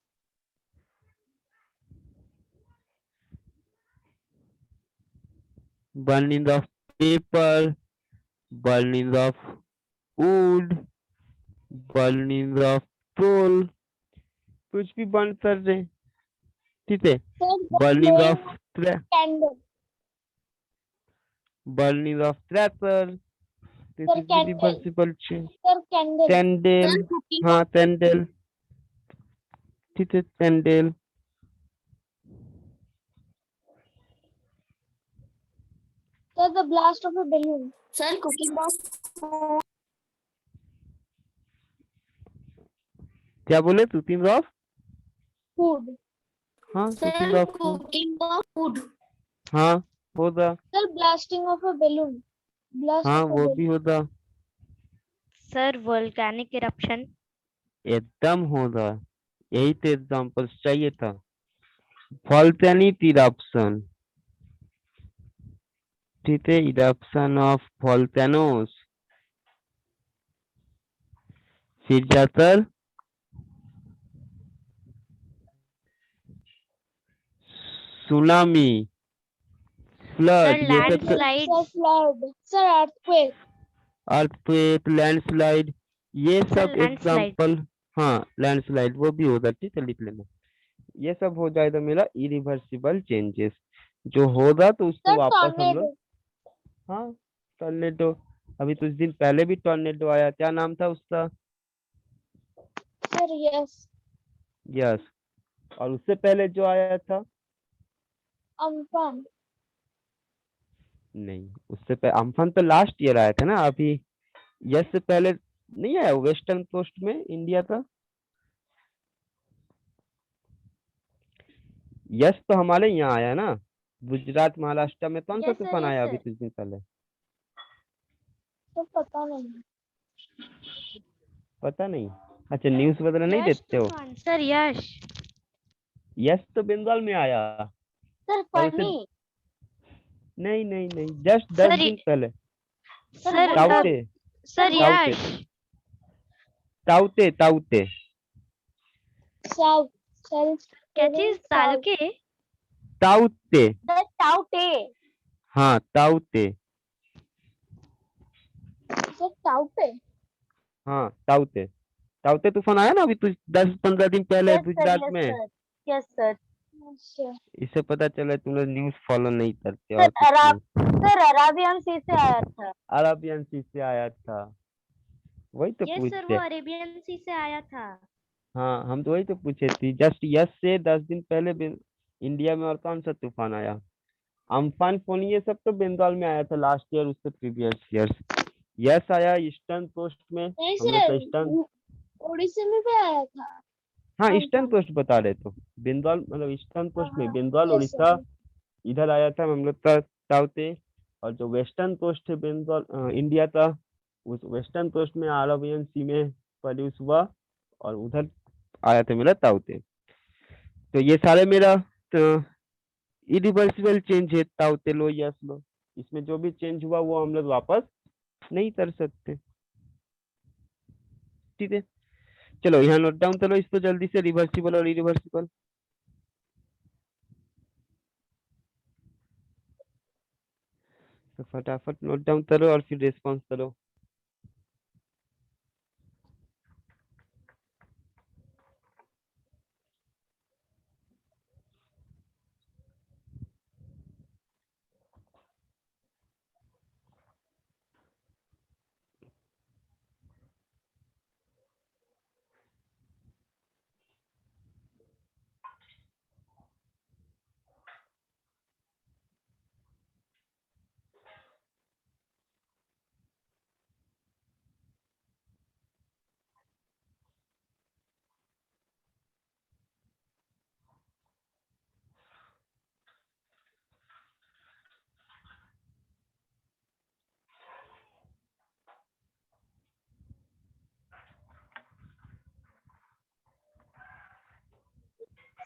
Speaker 1: burning of paper, burning of wood, burning of coal, कुछ भी बर्न कर रहे हैं। ठीक है,
Speaker 3: Sir, the
Speaker 1: burning
Speaker 3: flame
Speaker 1: of
Speaker 3: candle.
Speaker 1: Burning of cracker, this
Speaker 3: Sir,
Speaker 1: is
Speaker 3: candle.
Speaker 1: Reversible change.
Speaker 3: Sir, candle.
Speaker 1: Candle, हाँ candle, ठीक है candle.
Speaker 3: Sir, the blast of a balloon.
Speaker 4: Sir, cooking of food.
Speaker 1: क्या बोले, कुकिंग ऑफ,
Speaker 3: Food.
Speaker 1: हाँ cooking
Speaker 4: Sir,
Speaker 1: of food,
Speaker 4: cooking of food.
Speaker 1: हाँ होगा।
Speaker 3: Sir blasting of a balloon, blast
Speaker 1: हाँ
Speaker 3: of a
Speaker 1: वो
Speaker 3: बैलून।
Speaker 1: भी होगा।
Speaker 2: Sir volcanic eruption.
Speaker 1: एकदम होगा, यही तो एग्जांपल चाहिए था। वॉल्केनिक इरप्शन, ठीक है, इरप्शन ऑफ वॉल्केनोस। फिर जाकर सुनामी,
Speaker 2: सर
Speaker 1: फ्लड, ये सब तो
Speaker 2: landslide.
Speaker 3: Sir flood, sir earthquake.
Speaker 1: Earthquake, landslide, ये
Speaker 2: सर
Speaker 1: सब
Speaker 2: लैंडस्लाइड।
Speaker 1: एग्जांपल। हाँ लैंडस्लाइड वो भी होगा, ठीक है, लिख लेना। ये सब हो जाएगा मेरा इरिवर्सिबल चेंजेस। जो होगा तो उसको
Speaker 3: सर
Speaker 1: वापस हम लोग।
Speaker 3: टॉर्नेडो।
Speaker 1: हाँ टॉर्नेडो, अभी कुछ दिन पहले भी टॉर्नेडो आया, क्या नाम था उसका?
Speaker 3: Sir yes.
Speaker 1: यस। और उससे पहले जो आया था,
Speaker 3: अम्फान।
Speaker 1: नहीं उससे पहले अम्फान तो लास्ट ईयर आया था ना। अभी यस से पहले नहीं आया वेस्टर्न कोस्ट में इंडिया का। यस तो हमारे यहाँ आया ना, गुजरात महाराष्ट्र में कौन सा
Speaker 3: यस सर,
Speaker 1: तूफान
Speaker 3: यस
Speaker 1: आया अभी
Speaker 3: सर।
Speaker 1: कुछ दिन पहले?
Speaker 3: तो पता नहीं।
Speaker 1: पता नहीं? अच्छा न्यूज़ वगैरह नहीं
Speaker 2: यश
Speaker 1: देखते हो?
Speaker 2: तूफान। सर यश।
Speaker 1: यस तो बंगाल में आया।
Speaker 3: सर
Speaker 1: और उसे
Speaker 3: फनी।
Speaker 1: नहीं नहीं नहीं, जस्ट 10
Speaker 2: सर
Speaker 1: दिन पहले।
Speaker 3: सर
Speaker 2: सर
Speaker 3: बुलबुल।
Speaker 1: ताउते,
Speaker 3: सर
Speaker 2: सर
Speaker 1: ताउते,
Speaker 2: यश।
Speaker 1: ताउते, ताउते।
Speaker 3: साउथ। सर
Speaker 2: क्या चीज?
Speaker 3: साउथ।
Speaker 2: तालुके?
Speaker 1: ताउते,
Speaker 3: द टाउटे।
Speaker 1: हाँ ताउते।
Speaker 3: सर टाउटे।
Speaker 1: हाँ ताउते, ताउते तूफान आया ना अभी कुछ 10-15 दिन पहले
Speaker 3: यस सर,
Speaker 1: गुजरात
Speaker 3: यस
Speaker 1: में।
Speaker 3: Sir, yes sir. अच्छा।
Speaker 1: इससे पता चला तुम लोग न्यूज़ फॉलो नहीं करते
Speaker 3: सर
Speaker 1: और कुछ नहीं।
Speaker 3: सर अराबियन सी से आया था।
Speaker 1: अरबियन सी से आया था, वही तो
Speaker 2: यस सर, वो
Speaker 1: पूछते।
Speaker 2: अरेबियन सी से आया था।
Speaker 1: हाँ हम तो वही तो पूछे थी, जस्ट यस से 10 दिन पहले इंडिया में और कौन सा तूफान आया? अम्फान फोनी ये सब तो बंगाल में आया था लास्ट ईयर, उससे प्रीवियस ईयर। यस आया ईस्टर्न कोस्ट में,
Speaker 3: नहीं
Speaker 1: हम लोग का
Speaker 3: सर,
Speaker 1: ईस्टर्न।
Speaker 3: उड़ीसा में भी आया था।
Speaker 1: हाँ ईस्टर्न
Speaker 3: अम्फान।
Speaker 1: कोस्ट बता रहे तो, बंगाल मतलब ईस्टर्न
Speaker 3: हाँ
Speaker 1: कोस्ट में
Speaker 3: हाँ,
Speaker 1: बंगाल
Speaker 3: यस
Speaker 1: उड़ीसा
Speaker 3: सर।
Speaker 1: इधर आया था हम लोग का साउथ। और जो वेस्टर्न कोस्ट है बंगाल इंडिया का, उस वेस्टर्न कोस्ट में अरबियन सी में प्रोड्यूस हुआ, और उधर आया था मेरा साउथ। तो ये सारे मेरा इरिवर्सिबल चेंज है, ताउते लो यस लो। इसमें जो भी चेंज हुआ वो हम लोग वापस नहीं कर सकते, ठीक है। चलो यहाँ नोट डाउन करो इसको जल्दी से, रिवर्सिबल और इरिवर्सिबल। तो फटाफट नोट डाउन करो और फिर रेस्पॉन्स करो।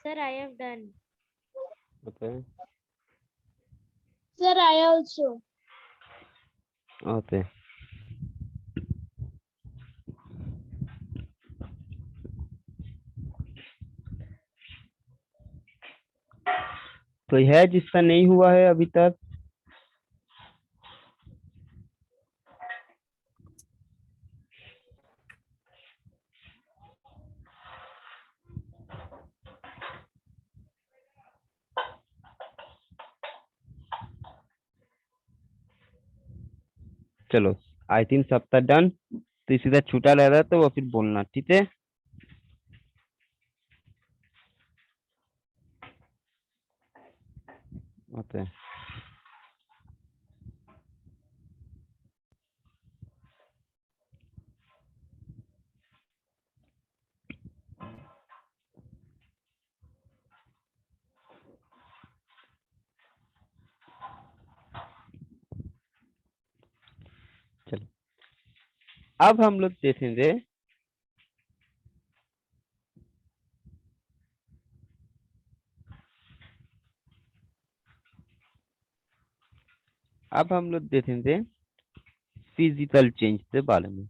Speaker 2: Sir I have done.
Speaker 1: Okay.
Speaker 3: Sir I also.
Speaker 1: Okay कोई है जिसका नहीं हुआ है अभी तक? चलो आई थिंक सबका डन। तो इसी तरह छूटा रह रहा है तो वो फिर बोलना, ठीक है। ओके अब हम लोग देखेंगे फिजिकल चेंज के बारे में।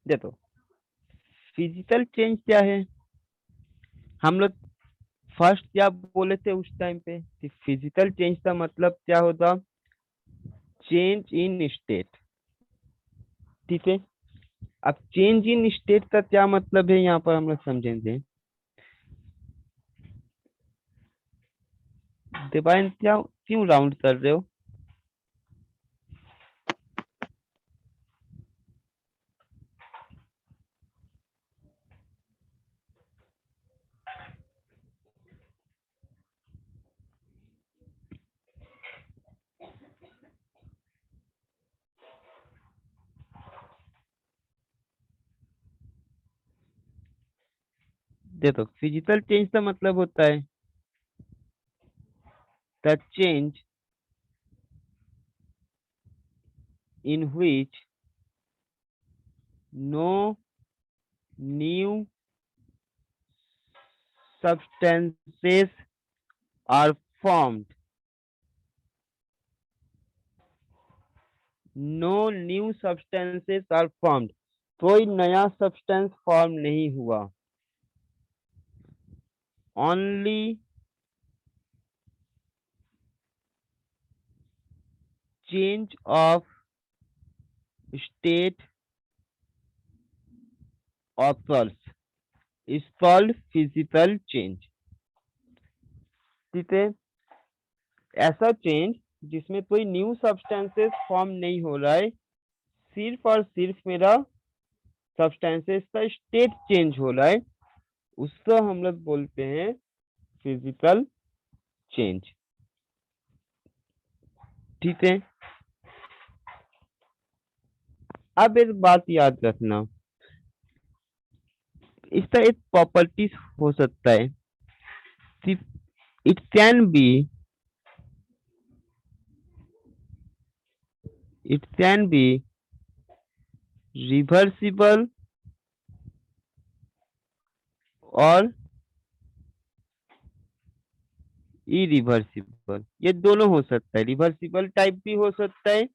Speaker 1: देखो फिजिकल चेंज क्या है, हम लोग फर्स्ट क्या बोले थे उस टाइम पे कि फिजिकल चेंज का मतलब क्या होता, चेंज इन स्टेट। ठीक है, अब चेंज इन स्टेट का क्या मतलब है यहाँ पर हम लोग समझेंगे। डिवाइन क्या क्यों राउंड कर रहे हो? देखो फिजिकल चेंज का मतलब होता है the change in which no new substances are formed, no new substances are formed, कोई नया सब्सटेंस फॉर्म नहीं हुआ। only change of state occurs is called physical change। ठीक है, ऐसा चेंज जिसमें कोई न्यू सब्सटेंसेस फॉर्म नहीं हो रहा है, सिर्फ और सिर्फ मेरा सब्सटेंसेस का स्टेट चेंज हो रहा है, उसको हम लोग बोलते हैं फिजिकल चेंज। ठीक है, अब एक बात याद रखना, इसका एक प्रॉपर्टीज हो सकता है, इट कैन बी रिवर्सिबल और इरिवर्सिबल, ये दोनों हो सकता है, रिवर्सिबल टाइप भी हो सकता है,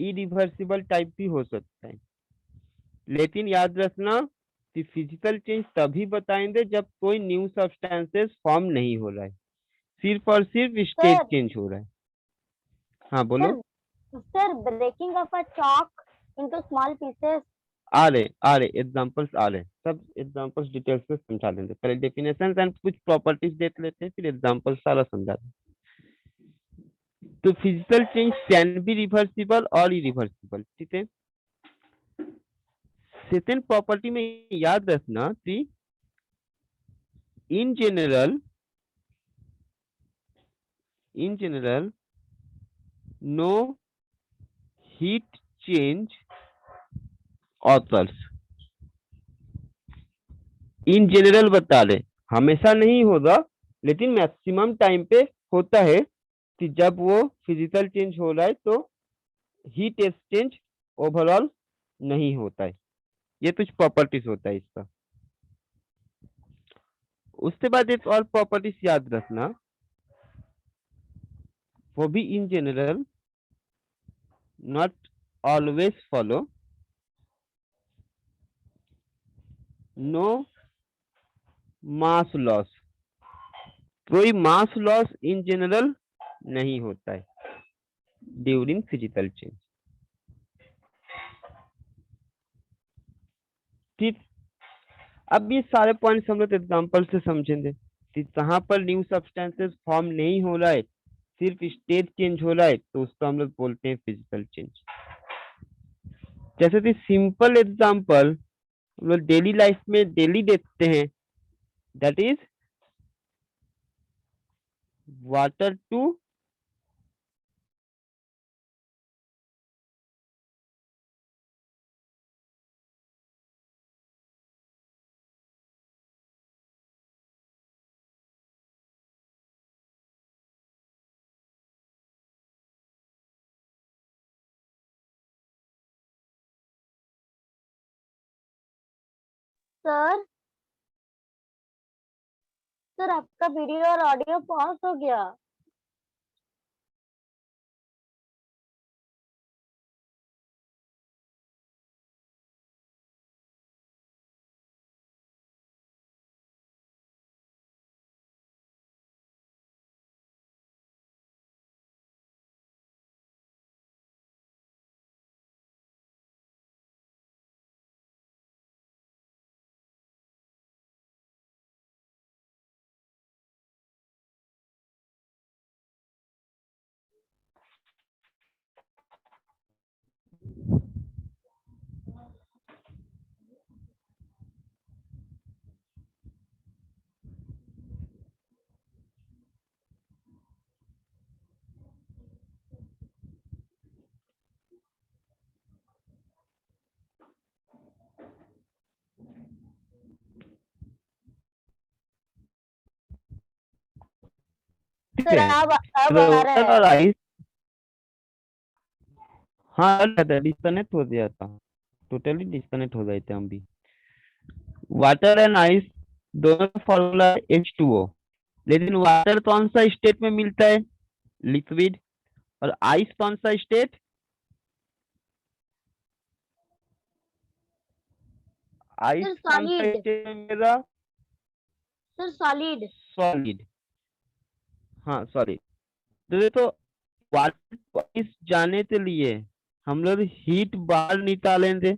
Speaker 1: इरिवर्सिबल टाइप भी हो सकता है। लेकिन याद रखना कि फिजिकल चेंज तभी बताएंगे जब कोई न्यू सब्सटेंसेस फॉर्म नहीं हो रहा है, सिर्फ और सिर्फ स्टेट
Speaker 3: सर
Speaker 1: चेंज हो रहा है। हाँ बोलो।
Speaker 3: Sir breaking of a chalk into small pieces.
Speaker 1: आ रहे एग्जांपल्स आ रहे, सब एग्जांपल्स डिटेल्स में समझा देंगे, पहले डेफिनेशन एंड कुछ प्रॉपर्टीज देख लेते हैं, फिर एग्जांपल सारा समझा देंगे। तो physical change can be reversible और इरिवर्सिबल। ठीक है, सेकंड प्रॉपर्टी में याद रखना कि in general no heat change occurs. In general बता रहे, हमेशा नहीं होगा लेकिन मैक्सिमम टाइम पे होता है कि जब वो फिजिकल चेंज हो रहा है तो हीट एक्सचेंज ओवरऑल नहीं होता है। ये कुछ प्रॉपर्टीज होता है इसका। उसके बाद एक और प्रॉपर्टीज याद रखना, वो भी in general not always follow, no mass loss, कोई मास लॉस इन जनरल नहीं होता है ड्यूरिंग फिजिकल चेंज। ठीक, अब ये सारे पॉइंट्स हम लोग एग्जाम्पल से समझेंगे कि कहाँ पर न्यू सब्सटेंसेस फॉर्म नहीं हो रहा है, सिर्फ स्टेट चेंज हो रहा है, तो उसको हम लोग बोलते हैं फिजिकल चेंज। जैसे कि सिंपल एग्जाम्पल हम लोग डेली लाइफ में डेली देखते हैं, that is water to
Speaker 3: sir sir आपका वीडियो और ऑडियो पॉज हो गया।
Speaker 1: ठीक
Speaker 3: सर
Speaker 1: है।
Speaker 3: अब
Speaker 1: तो
Speaker 3: आ रहा
Speaker 1: वाटर और
Speaker 3: है।
Speaker 1: आइस, हाँ डिस्कनेक्ट हो गया था, टोटली डिस्कनेक्ट हो गए थे हम भी। वाटर एंड आइस दोनों का फॉर्मूला है H2O, लेकिन वाटर कौन सा स्टेट में मिलता है? लिक्विड। और आइस कौन सा स्टेट? आइस
Speaker 3: सर
Speaker 1: कौन सा
Speaker 3: सॉलिड।
Speaker 1: स्टेट में मिलेगा?
Speaker 3: Sir solid.
Speaker 1: सॉलिड। हाँ सॉलिड। तो देखो, वाटर को आइस जाने के लिए हम लोग हीट बाहर निकालेंगे,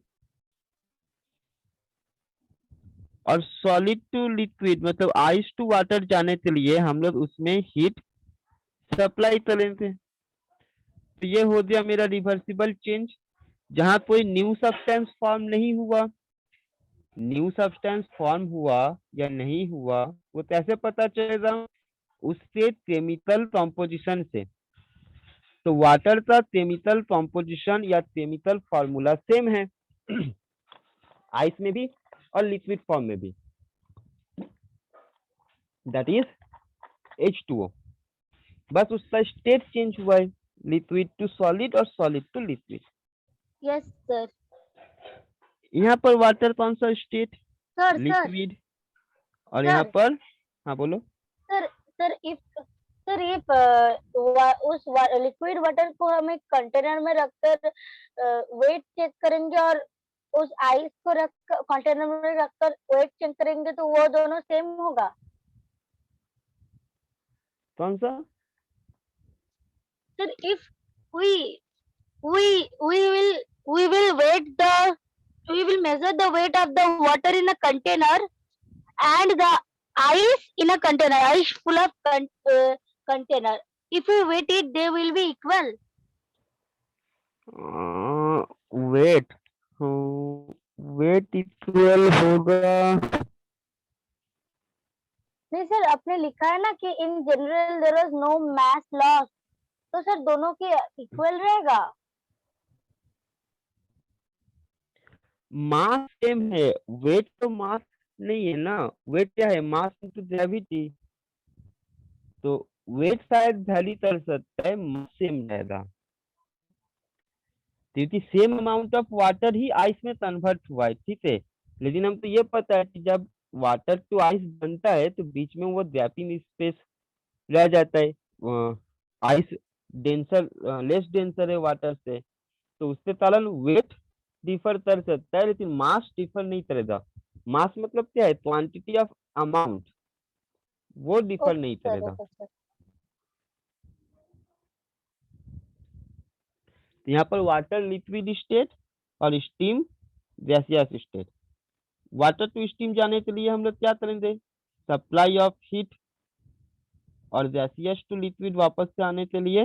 Speaker 1: और सॉलिड टू लिक्विड मतलब आइस टू वाटर जाने के लिए हम लोग उसमें हीट सप्लाई करेंगे। तो ये हो गया मेरा रिवर्सिबल चेंज, जहां कोई न्यू सब्सटेंस फॉर्म नहीं हुआ। न्यू सब्सटेंस फॉर्म हुआ या नहीं हुआ वो कैसे पता चलेगा? उसके केमिकल कॉम्पोजिशन से। तो वाटर का केमिकल कॉम्पोजिशन या केमिकल फॉर्मूला सेम है आइस में भी और लिक्विड फॉर्म में भी, दैट इज H2O। बस उसका स्टेट चेंज हुआ है, लिक्विड टू सॉलिड और solid to liquid.
Speaker 3: Yes sir.
Speaker 1: यहाँ पर वाटर कौन सा स्टेट?
Speaker 3: Sir
Speaker 1: liquid. और यहाँ
Speaker 3: सर
Speaker 1: पर, हाँ बोलो।
Speaker 3: सर सर इफ उस लिक्विड वाटर को हम एक कंटेनर में रखकर वेट चेक करेंगे और उस आइस को रख कंटेनर में रखकर वेट चेक करेंगे तो वो दोनों सेम होगा।
Speaker 1: कौन सा?
Speaker 3: Sir if we we will we will measure the weight of the water in a container and the ice in a container, ice full of container. If we weight it, they will be equal.
Speaker 1: Weight, weight equal होगा।
Speaker 3: नहीं sir, आपने लिखा है ना कि in general there is no mass loss, तो sir दोनों के इक्वल रहेगा।
Speaker 1: मास सेम है, वेट तो मास नहीं है ना। वेट क्या है? Mass into gravity. तो वेट शायद वैली कर सकता है, मास सेम रहेगा, क्योंकि same amount of water he ice में कन्वर्ट हुआ है। ठीक है, लेकिन हमको ये पता है कि जब वाटर टू आइस बनता है तो बीच में वो गैपिंग स्पेस रह जाता है। आइस डेंसर, लेस डेंसर है वाटर से, तो उसके कारण वेट डिफर कर सकता है, लेकिन मास डिफर नहीं करेगा। मास मतलब क्या है? क्वांटिटी ऑफ अमाउंट, वो डिफर
Speaker 3: ओके
Speaker 1: नहीं
Speaker 3: सर,
Speaker 1: करेगा।
Speaker 3: Okay sir.
Speaker 1: यहाँ पर वाटर लिक्विड स्टेट और steam gaseous state. Water to steam जाने के लिए हम लोग क्या करेंगे? Supply of heat. और गैसियस टू लिक्विड वापस से आने के लिए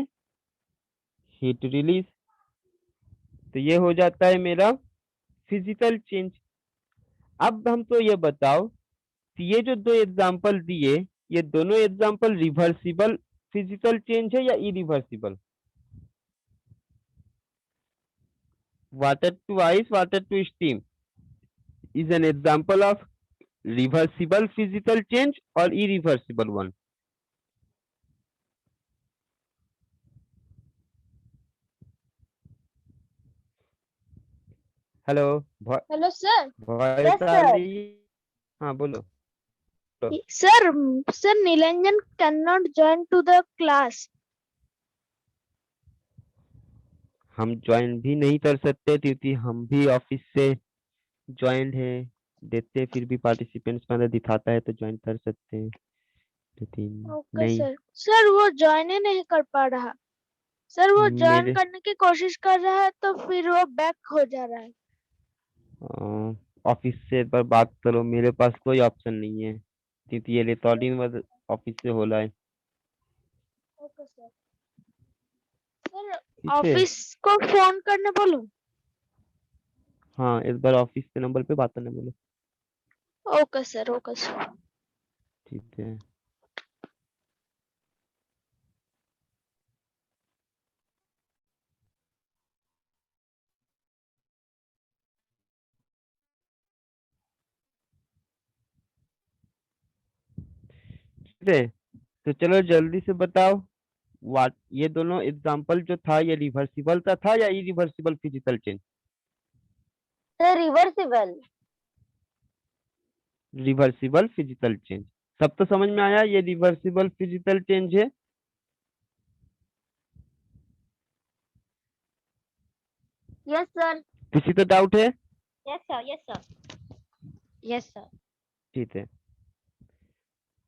Speaker 1: हीट रिलीज। तो ये हो जाता है मेरा फिजिकल चेंज। अब हमको ये बताओ कि ये जो दो एग्जांपल दिए, ये दोनों एग्जांपल रिवर्सिबल फिजिकल चेंज है या irreversible? Water to ice, water to steam is an example of reversible physical change or irreversible one? Hello,
Speaker 3: hello sir.
Speaker 1: Voice
Speaker 3: yes
Speaker 1: आ
Speaker 3: सर।
Speaker 1: रही है? हाँ बोलो।
Speaker 4: Sir, sir, Nilanjan cannot join to the class.
Speaker 1: हम join भी नहीं कर सकते क्योंकि हम भी ऑफिस से ज्वाइन है, देते फिर भी पार्टिसिपेंट्स का अंदर दिखाता है तो ज्वाइन कर सकते हैं, लेकिन
Speaker 4: ओके
Speaker 1: नहीं।
Speaker 4: सर। सर वो ज्वाइन ही नहीं कर पा रहा। सर वो ज्वाइन
Speaker 1: मेरे
Speaker 4: करने की कोशिश कर रहा है तो फिर वो बैक हो जा रहा है।
Speaker 1: ऑफिस से एक बार बात करो, मेरे पास कोई ऑप्शन नहीं है क्योंकि ये रिकॉर्डिंग ऑफिस से हो रहा है।
Speaker 4: Okay sir. सर
Speaker 1: ठीक है,
Speaker 4: ऑफिस को फोन करने बोलूं?
Speaker 1: हाँ इस बार ऑफिस के नंबर पे बात करने बोलो।
Speaker 4: Okay sir, okay sir.
Speaker 1: ठीक है, ठीक है। तो चलो जल्दी से बताओ, वाट ये दोनों एग्जांपल जो था ये रिवर्सिबल का था या irreversible physical change?
Speaker 3: Sir reversible.
Speaker 1: Reversible physical change, सब तो समझ में आया ये रिवर्सिबल फिजिकल चेंज है।
Speaker 3: Yes sir.
Speaker 1: किसी को डाउट है?
Speaker 3: Yes sir, yes sir.
Speaker 2: Yes sir.
Speaker 1: ठीक है,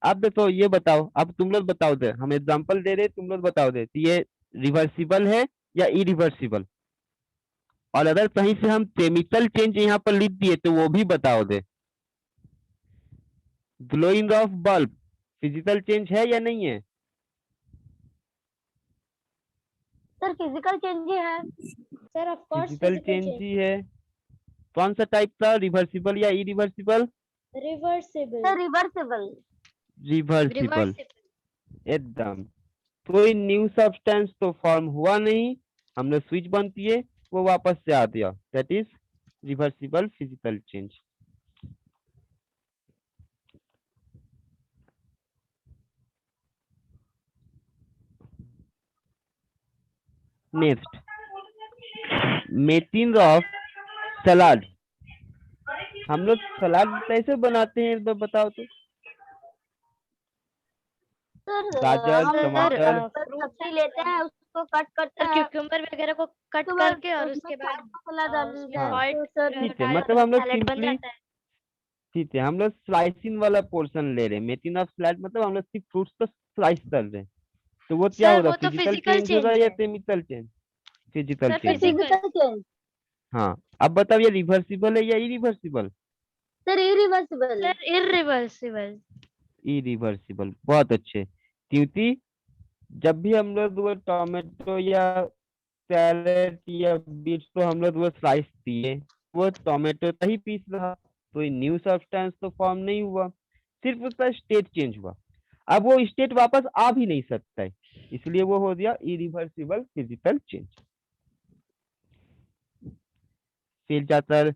Speaker 1: अब देखो ये बताओ, अब तुम लोग बताओ दे, हम एग्जांपल दे रहे तुम लोग बताओ दे कि ये रिवर्सिबल है या इरिवर्सिबल, और अगर कहीं से हम केमिकल चेंज यहाँ पर लिख दिए तो वो भी बताओ दे। Glowing of bulb physical change है या नहीं है?
Speaker 3: सर फिजिकल चेंज ही है।
Speaker 4: Sir of course
Speaker 1: physical change ही है। कौन सा टाइप का, रिवर्सिबल या irreversible?
Speaker 4: Reversible.
Speaker 3: Sir reversible.
Speaker 1: Reversible,
Speaker 2: reversible.
Speaker 1: एकदम। कोई न्यू सब्सटेंस तो फॉर्म हुआ नहीं, हमने स्विच बंद किए वो वापस से आ गया, that is reversible physical change. Next, making of salad. हम लोग सलाद कैसे बनाते हैं एक बार बताओ तो।
Speaker 3: सर
Speaker 1: गाजर,
Speaker 3: हम
Speaker 1: टमाटर।
Speaker 3: सब्जी लेते हैं, उसको कट करते
Speaker 2: सर
Speaker 3: हैं,
Speaker 2: क्यूकम्बर वगैरह को कट
Speaker 3: उसके बाद
Speaker 2: करके और
Speaker 3: उसमें
Speaker 2: उसके बाद
Speaker 3: चाट मसाला डाल
Speaker 2: उसमें
Speaker 3: दिया
Speaker 1: हाँ
Speaker 3: तो
Speaker 2: सॉल्ट
Speaker 3: सर
Speaker 1: ठीक है,
Speaker 2: डाल
Speaker 1: मतलब
Speaker 2: दो
Speaker 1: हम
Speaker 2: तो
Speaker 1: लोग
Speaker 2: सैलेड बन
Speaker 1: सिंपली,
Speaker 2: जाता है।
Speaker 1: ठीक है, हम लोग स्लाइसिंग वाला पोर्शन ले रहे हैं, मेकिंग ऑफ सलाद मतलब हम लोग सिर्फ फ्रूट्स को स्लाइस कर रहे हैं, तो वो क्या
Speaker 2: सर
Speaker 1: होगा,
Speaker 2: वो तो
Speaker 1: फिजिकल
Speaker 2: फिजिकल
Speaker 1: चेंज होगा
Speaker 2: चेंज
Speaker 1: या
Speaker 2: है।
Speaker 1: Chemical change? Physical
Speaker 2: sir
Speaker 3: sir
Speaker 1: change है।
Speaker 2: फिजिकल।
Speaker 3: Physical change.
Speaker 1: हाँ, अब बताओ ये रिवर्सिबल है या irreversible?
Speaker 3: Sir irreversible.
Speaker 2: Sir irreversible.
Speaker 1: Irreversible, बहुत अच्छे। क्योंकि जब भी हम लोग वो टोमेटो या कैरेट या बीट को हम लोग वो स्लाइस दिए, वो टोमेटो का ही पीस रहा, कोई न्यू सब्सटेंस तो फॉर्म नहीं हुआ, सिर्फ उसका स्टेट चेंज हुआ। अब वो स्टेट वापस आ भी नहीं सकता है, इसलिए वो हो गया इरिवर्सिबल फिजिकल चेंज। फिर जाकर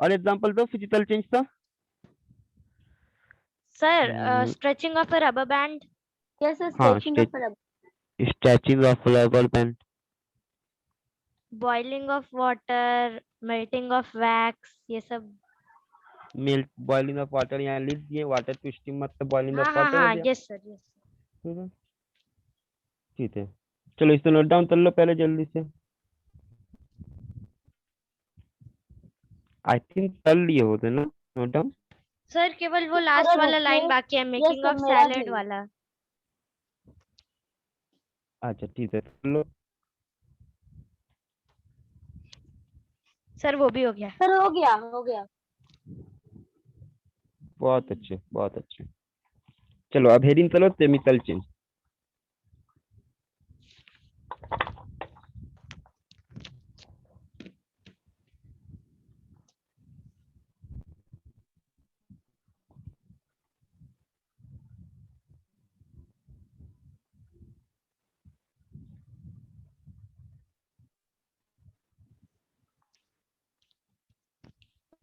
Speaker 1: और एग्जांपल दो फिजिकल चेंज का।
Speaker 2: Sir
Speaker 1: hmm,
Speaker 2: stretching of a rubber band.
Speaker 3: Yes sir
Speaker 1: हाँ,
Speaker 3: stretching of rubber.
Speaker 1: Stretching of rubber band.
Speaker 2: Boiling of water, melting of wax, ये सब।
Speaker 1: मिल्क, बॉइलिंग ऑफ वाटर यहाँ लिख दिए, वाटर टू स्टीम मतलब boiling of
Speaker 2: हाँ हाँ
Speaker 1: water हो
Speaker 2: हाँ,
Speaker 1: गया।
Speaker 2: Yes sir, yes.
Speaker 1: ठीक है, ठीक है, चलो इसको नोट डाउन कर लो पहले जल्दी से। आई थिंक कर लिए होते ना नोट डाउन।
Speaker 2: सर केवल वो
Speaker 3: थोड़ा
Speaker 2: लास्ट वाला
Speaker 3: रुकिए।
Speaker 2: लाइन बाकी है,
Speaker 3: यस
Speaker 2: मेकिंग
Speaker 3: सर
Speaker 2: ऑफ
Speaker 3: मेरा
Speaker 2: सैलेड
Speaker 3: भी।
Speaker 2: वाला।
Speaker 1: अच्छा ठीक है, कर लो।
Speaker 2: सर वो भी हो गया।
Speaker 3: सर हो गया, हो गया।
Speaker 1: बहुत अच्छे, बहुत अच्छे। चलो अब हेडिंग चलो केमिकल चेंज।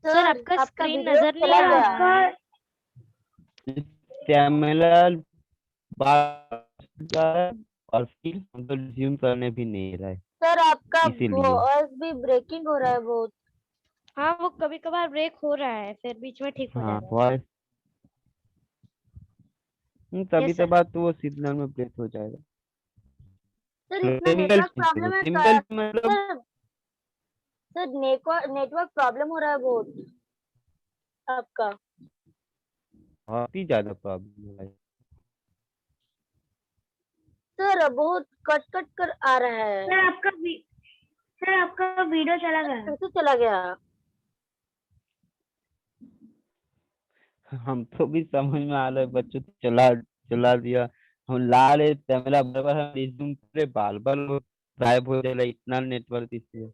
Speaker 2: सर आपका स्क्रीन
Speaker 3: वीडियो
Speaker 2: नजर नहीं
Speaker 3: चला
Speaker 2: आ
Speaker 3: गया।
Speaker 2: रहा है।
Speaker 1: कैमरा बाहर, और फिर हम तो रिज्यूम करने भी नहीं रहा है,
Speaker 3: सर आपका
Speaker 1: इसीलिए।
Speaker 3: वॉइस भी ब्रेकिंग हो रहा है बहुत।
Speaker 2: हाँ वो कभी कभार ब्रेक हो रहा है, फिर बीच में ठीक हो
Speaker 1: हाँ
Speaker 2: जाएगा।
Speaker 1: वॉइस तभी
Speaker 2: यस
Speaker 1: तो
Speaker 2: सर।
Speaker 1: बात तो वो सिग्नल में ब्रेक हो जाएगा।
Speaker 3: सर
Speaker 1: चलो
Speaker 3: इसमें
Speaker 1: केमिकल
Speaker 3: नेटवर्क
Speaker 1: चेंज करो,
Speaker 3: प्रॉब्लम है
Speaker 1: केमिकल मतलब
Speaker 3: सर। सर नेटवर्क प्रॉब्लम हो रहा है बहुत आपका।
Speaker 1: बहुत ही ज्यादा प्रॉब्लम है।
Speaker 3: सर बहुत कट कट कर आ रहा है।
Speaker 2: सर आपका वीडियो चला गया।
Speaker 3: फिर से चला गया।
Speaker 1: हम तो भी समझ में आ रहा है, बच्चों तो चला चला दिया। हम ला रहे कैमरा बराबर, हम रिज्यूम करे बाल बाल वो गायब हो जाएगा, इतना नेटवर्क इश्यू है।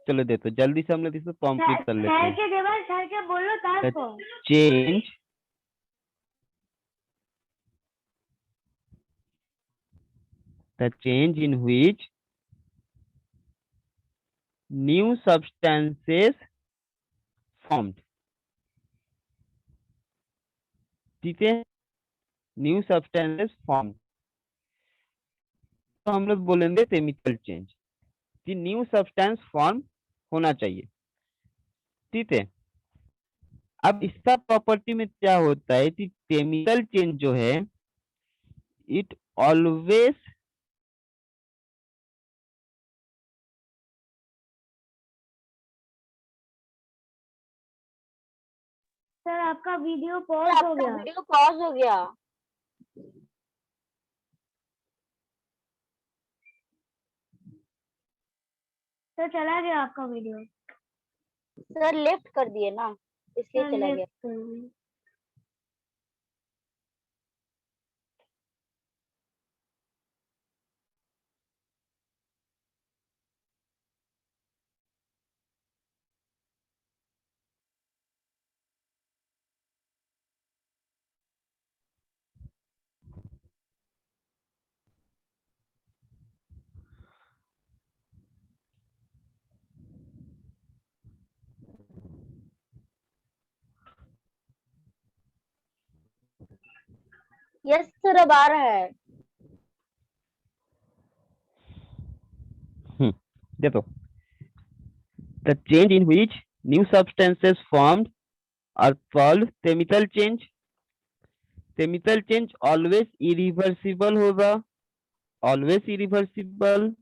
Speaker 1: चलो देखो जल्दी से हम लोग इसको कंप्लीट कर लेते हैं।
Speaker 2: सर के बोलो
Speaker 1: The change the change in which new substances formed, ठीक है, न्यू सब्सटेंसेस फॉर्म, तो हम लोग बोलेंगे केमिकल चेंज कि न्यू सब्सटेंस फॉर्म होना चाहिए, ठीक है। अब इसका प्रॉपर्टी में क्या होता है कि केमिकल चेंज जो है इट ऑलवेज
Speaker 2: सर आपका वीडियो
Speaker 3: सर
Speaker 2: पॉज हो
Speaker 3: आपका
Speaker 2: गया।
Speaker 3: वीडियो पॉज हो गया।
Speaker 2: सर चला गया आपका वीडियो।
Speaker 3: सर लेफ्ट कर दिए ना, इसलिए
Speaker 2: सर
Speaker 3: चला गया।
Speaker 2: लेफ्ट कर दिया।
Speaker 3: यस सर अब आ रहा है।
Speaker 1: देखो the change in which new substances formed are called chemical change। Chemical change always irreversible होगा, always irreversible.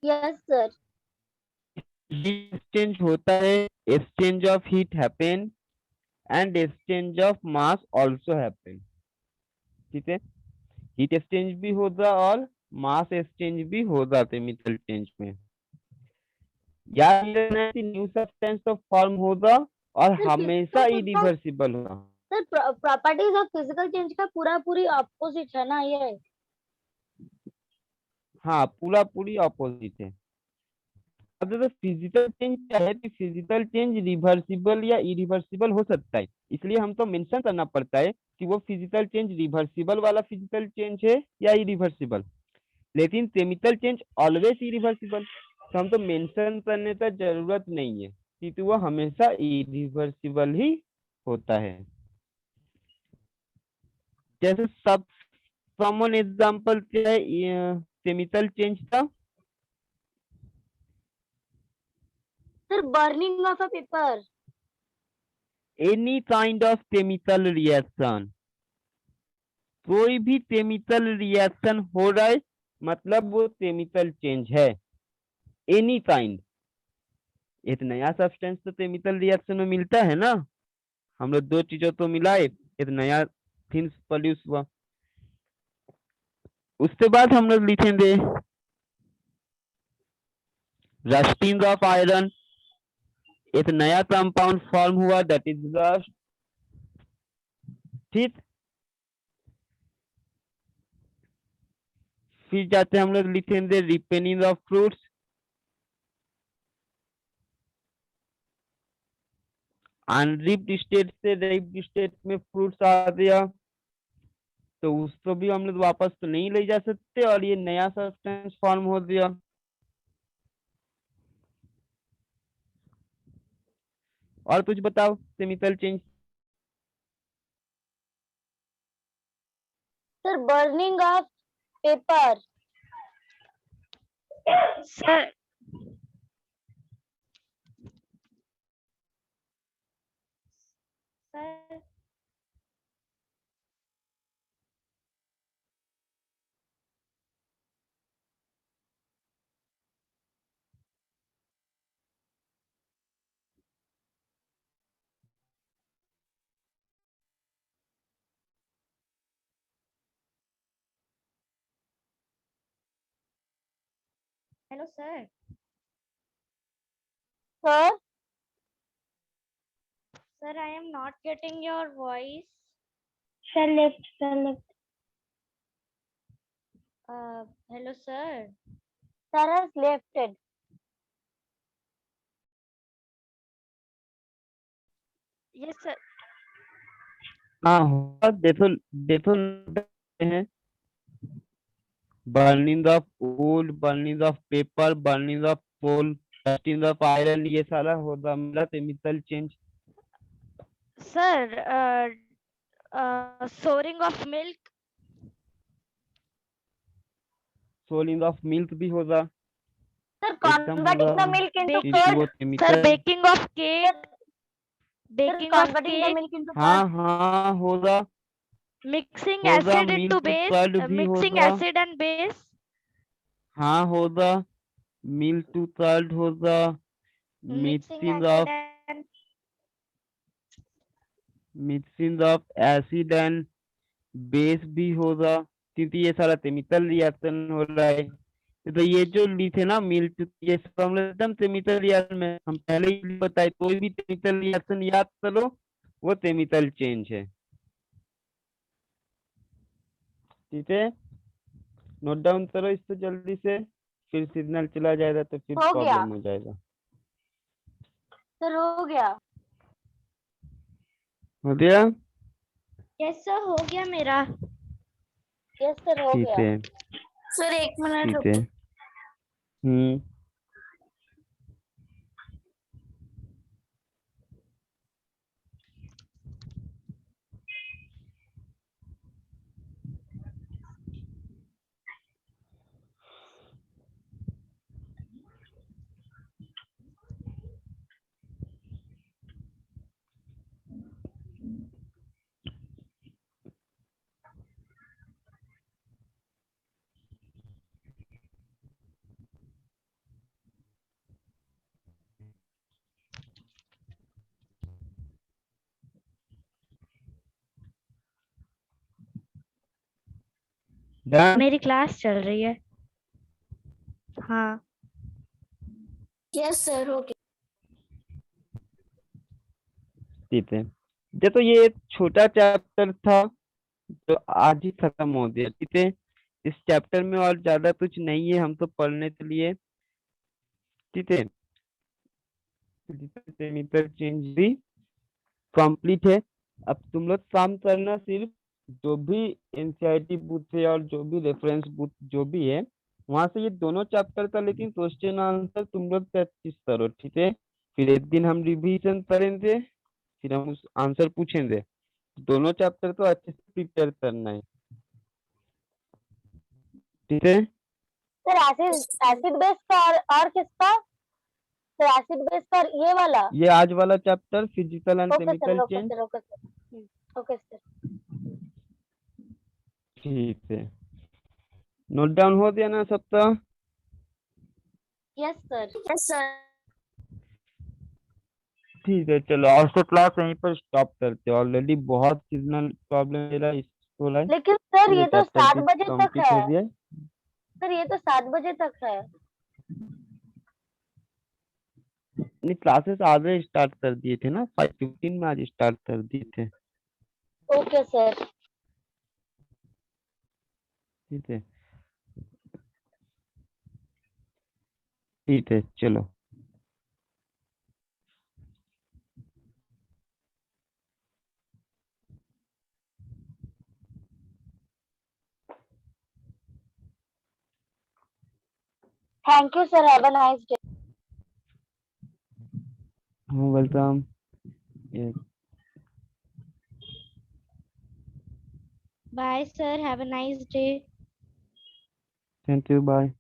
Speaker 3: Yes sir.
Speaker 1: Exchange होता है, exchange of heat happen and exchange of mass also happen, ठीक है। Heat exchange भी होगा और मास exchange भी होगा केमिकल चेंज में। याद रखना है कि न्यू सब्सटेंस तो फॉर्म होगा और
Speaker 3: सर
Speaker 1: हमेशा
Speaker 3: फिजिकल चेंज का
Speaker 1: इरिवर्सिबल होगा।
Speaker 3: Sir properties of physical change का पूरा पूरी ऑपोजिट है ना ये।
Speaker 1: हाँ पूरा पूरी ऑपोजिट है। अब देखो फिजिकल चेंज क्या है कि फिजिकल चेंज रिवर्सिबल या इरिवर्सिबल हो सकता है, इसलिए हम तो मेंशन करना पड़ता है कि वो फिजिकल चेंज रिवर्सिबल वाला फिजिकल चेंज है या इरिवर्सिबल। लेकिन केमिकल चेंज ऑलवेज इरिवर्सिबल, तो हम तो मेंशन करने का जरूरत नहीं है क्योंकि वो हमेशा इरिवर्सिबल ही होता है। जैसे सब कॉमन एग्जांपल क्या है केमिकल चेंज का?
Speaker 3: Sir burning of a paper.
Speaker 1: Any kind of chemical reaction, कोई भी केमिकल रिएक्शन हो रहा है मतलब वो केमिकल चेंज है। एनी काइंड, एक नया सब्सटेंस तो केमिकल रिएक्शन में मिलता है ना, हम लोग दो चीजों तो मिलाए, एक नया थिंग्स प्रोड्यूस हुआ। उसके बाद हम लोग लिखेंगे रस्टिंग ऑफ आयरन, एक नया कंपाउंड फॉर्म हुआ दैट इज रस्ट, ठीक। फिर जाते हम लोग लिखेंगे रिपेनिंग ऑफ फ्रूट्स, अनरिप्ड स्टेट से रिप्ड स्टेट में फ्रूट्स आ गया, तो उसको भी हम लोग वापस तो नहीं ले जा सकते और ये नया सब्सटेंस फॉर्म हो गया। और कुछ बताओ chemical change.
Speaker 3: Sir burning of paper.
Speaker 2: Sir Hello, sir.
Speaker 3: Sir,
Speaker 2: Sir, I am not getting your voice.
Speaker 3: sir left, sir left.
Speaker 2: Hello, sir.
Speaker 3: Sir has left.
Speaker 2: Yes, sir.
Speaker 1: हाँ होगा, देखो देखो हैं burning of wood, burning of paper, burning of coal, rusting of iron, ये सारा होगा मेरा chemical change.
Speaker 2: Sir, soaring of milk.
Speaker 1: Souring of milk भी होगा,
Speaker 3: Sir,
Speaker 1: एकदम
Speaker 3: converting
Speaker 1: होगा,
Speaker 3: the milk into
Speaker 1: क्योंकि
Speaker 3: curd.
Speaker 1: वो
Speaker 2: Sir,
Speaker 1: chemical.
Speaker 2: baking of cake.
Speaker 3: Sir,
Speaker 2: Baking of
Speaker 3: converting the
Speaker 2: cake.
Speaker 3: milk into curd.
Speaker 1: हाँ हाँ होगा,
Speaker 2: Mixing
Speaker 1: होगा
Speaker 2: acid into
Speaker 1: milk
Speaker 2: base.
Speaker 1: Curd भी
Speaker 2: Mixing
Speaker 1: होगा,
Speaker 2: acid and base.
Speaker 1: हाँ होगा, मिल्क टू कर्ड होगा,
Speaker 2: Mixing
Speaker 1: mixing
Speaker 2: acid
Speaker 1: of
Speaker 2: and
Speaker 1: acid and base भी होगा, क्योंकि ये सारा केमिकल रिएक्शन हो रहा है। तो ये जो लिखे ना मिल्क, ये सब हम लोग एकदम केमिकल रिएक्शन में, हम पहले ही बताए, कोई भी केमिकल रिएक्शन याद करो वो केमिकल चेंज है। ठीक है, नोट डाउन करो इसको जल्दी से, फिर सिग्नल चला जाएगा तो फिर
Speaker 3: हो गया।
Speaker 1: प्रॉब्लम हो जाएगा।
Speaker 3: Sir, हो गया।
Speaker 1: हो गया?
Speaker 2: yes sir हो गया मेरा।
Speaker 3: Yes, sir, हो
Speaker 1: ठीक
Speaker 3: गया।
Speaker 1: है,
Speaker 3: Sir, 1 minute
Speaker 1: ठीक है। डन?
Speaker 2: मेरी क्लास चल रही है। हाँ
Speaker 3: Yes, sir, हो गया।
Speaker 1: ठीक है, देखो ये एक छोटा चैप्टर था तो आज ही खत्म हो गया। ठीक है, इस चैप्टर में और ज्यादा कुछ नहीं है हम तो पढ़ने के लिए। ठीक है, केमिकल चेंज भी कंप्लीट है। अब तुम लोग काम करना, सिर्फ जो भी एनसीईआरटी बुक है और जो भी रेफरेंस बुक जो भी है वहां से ये दोनों चैप्टर का लेकिन क्वेश्चन आंसर तुम लोग प्रैक्टिस करो। ठीक है, फिर एक दिन हम रिवीजन करेंगे, फिर हम उस आंसर पूछेंगे। दोनों चैप्टर को अच्छे से प्रिपेयर करना है। ठीक है,
Speaker 3: Sir, acid base का और किसका? Sir, acid base का और ये वाला?
Speaker 1: ये आज वाला chapter physical and
Speaker 3: Okay, sir,
Speaker 1: chemical
Speaker 3: okay,
Speaker 1: change.
Speaker 3: sir, okay, sir. Okay, sir.
Speaker 1: ठीक है, नोट डाउन हो गया ना सबका?
Speaker 3: Yes, sir. Yes, sir.
Speaker 1: ठीक है, चलो आज तो क्लास यहीं पर स्टॉप करते हैं, ऑलरेडी बहुत सिग्नल प्रॉब्लम मेरा इसको है।
Speaker 3: लेकिन सर ये तो
Speaker 1: चैप्टर
Speaker 3: 7
Speaker 1: भी
Speaker 3: बजे तक
Speaker 1: कंप्लीट हो
Speaker 3: है।
Speaker 1: गया।
Speaker 3: सर ये तो 7 बजे तक है।
Speaker 1: नहीं, क्लासेस आगे स्टार्ट कर दिए थे ना, 5:15 में आज स्टार्ट कर दिए थे।
Speaker 3: Okay sir.
Speaker 1: ठीक है, ठीक है, चलो।
Speaker 3: Thank you sir, have a nice day.
Speaker 1: Welcome.
Speaker 2: Bye sir, have a nice day.
Speaker 1: Thank you, bye.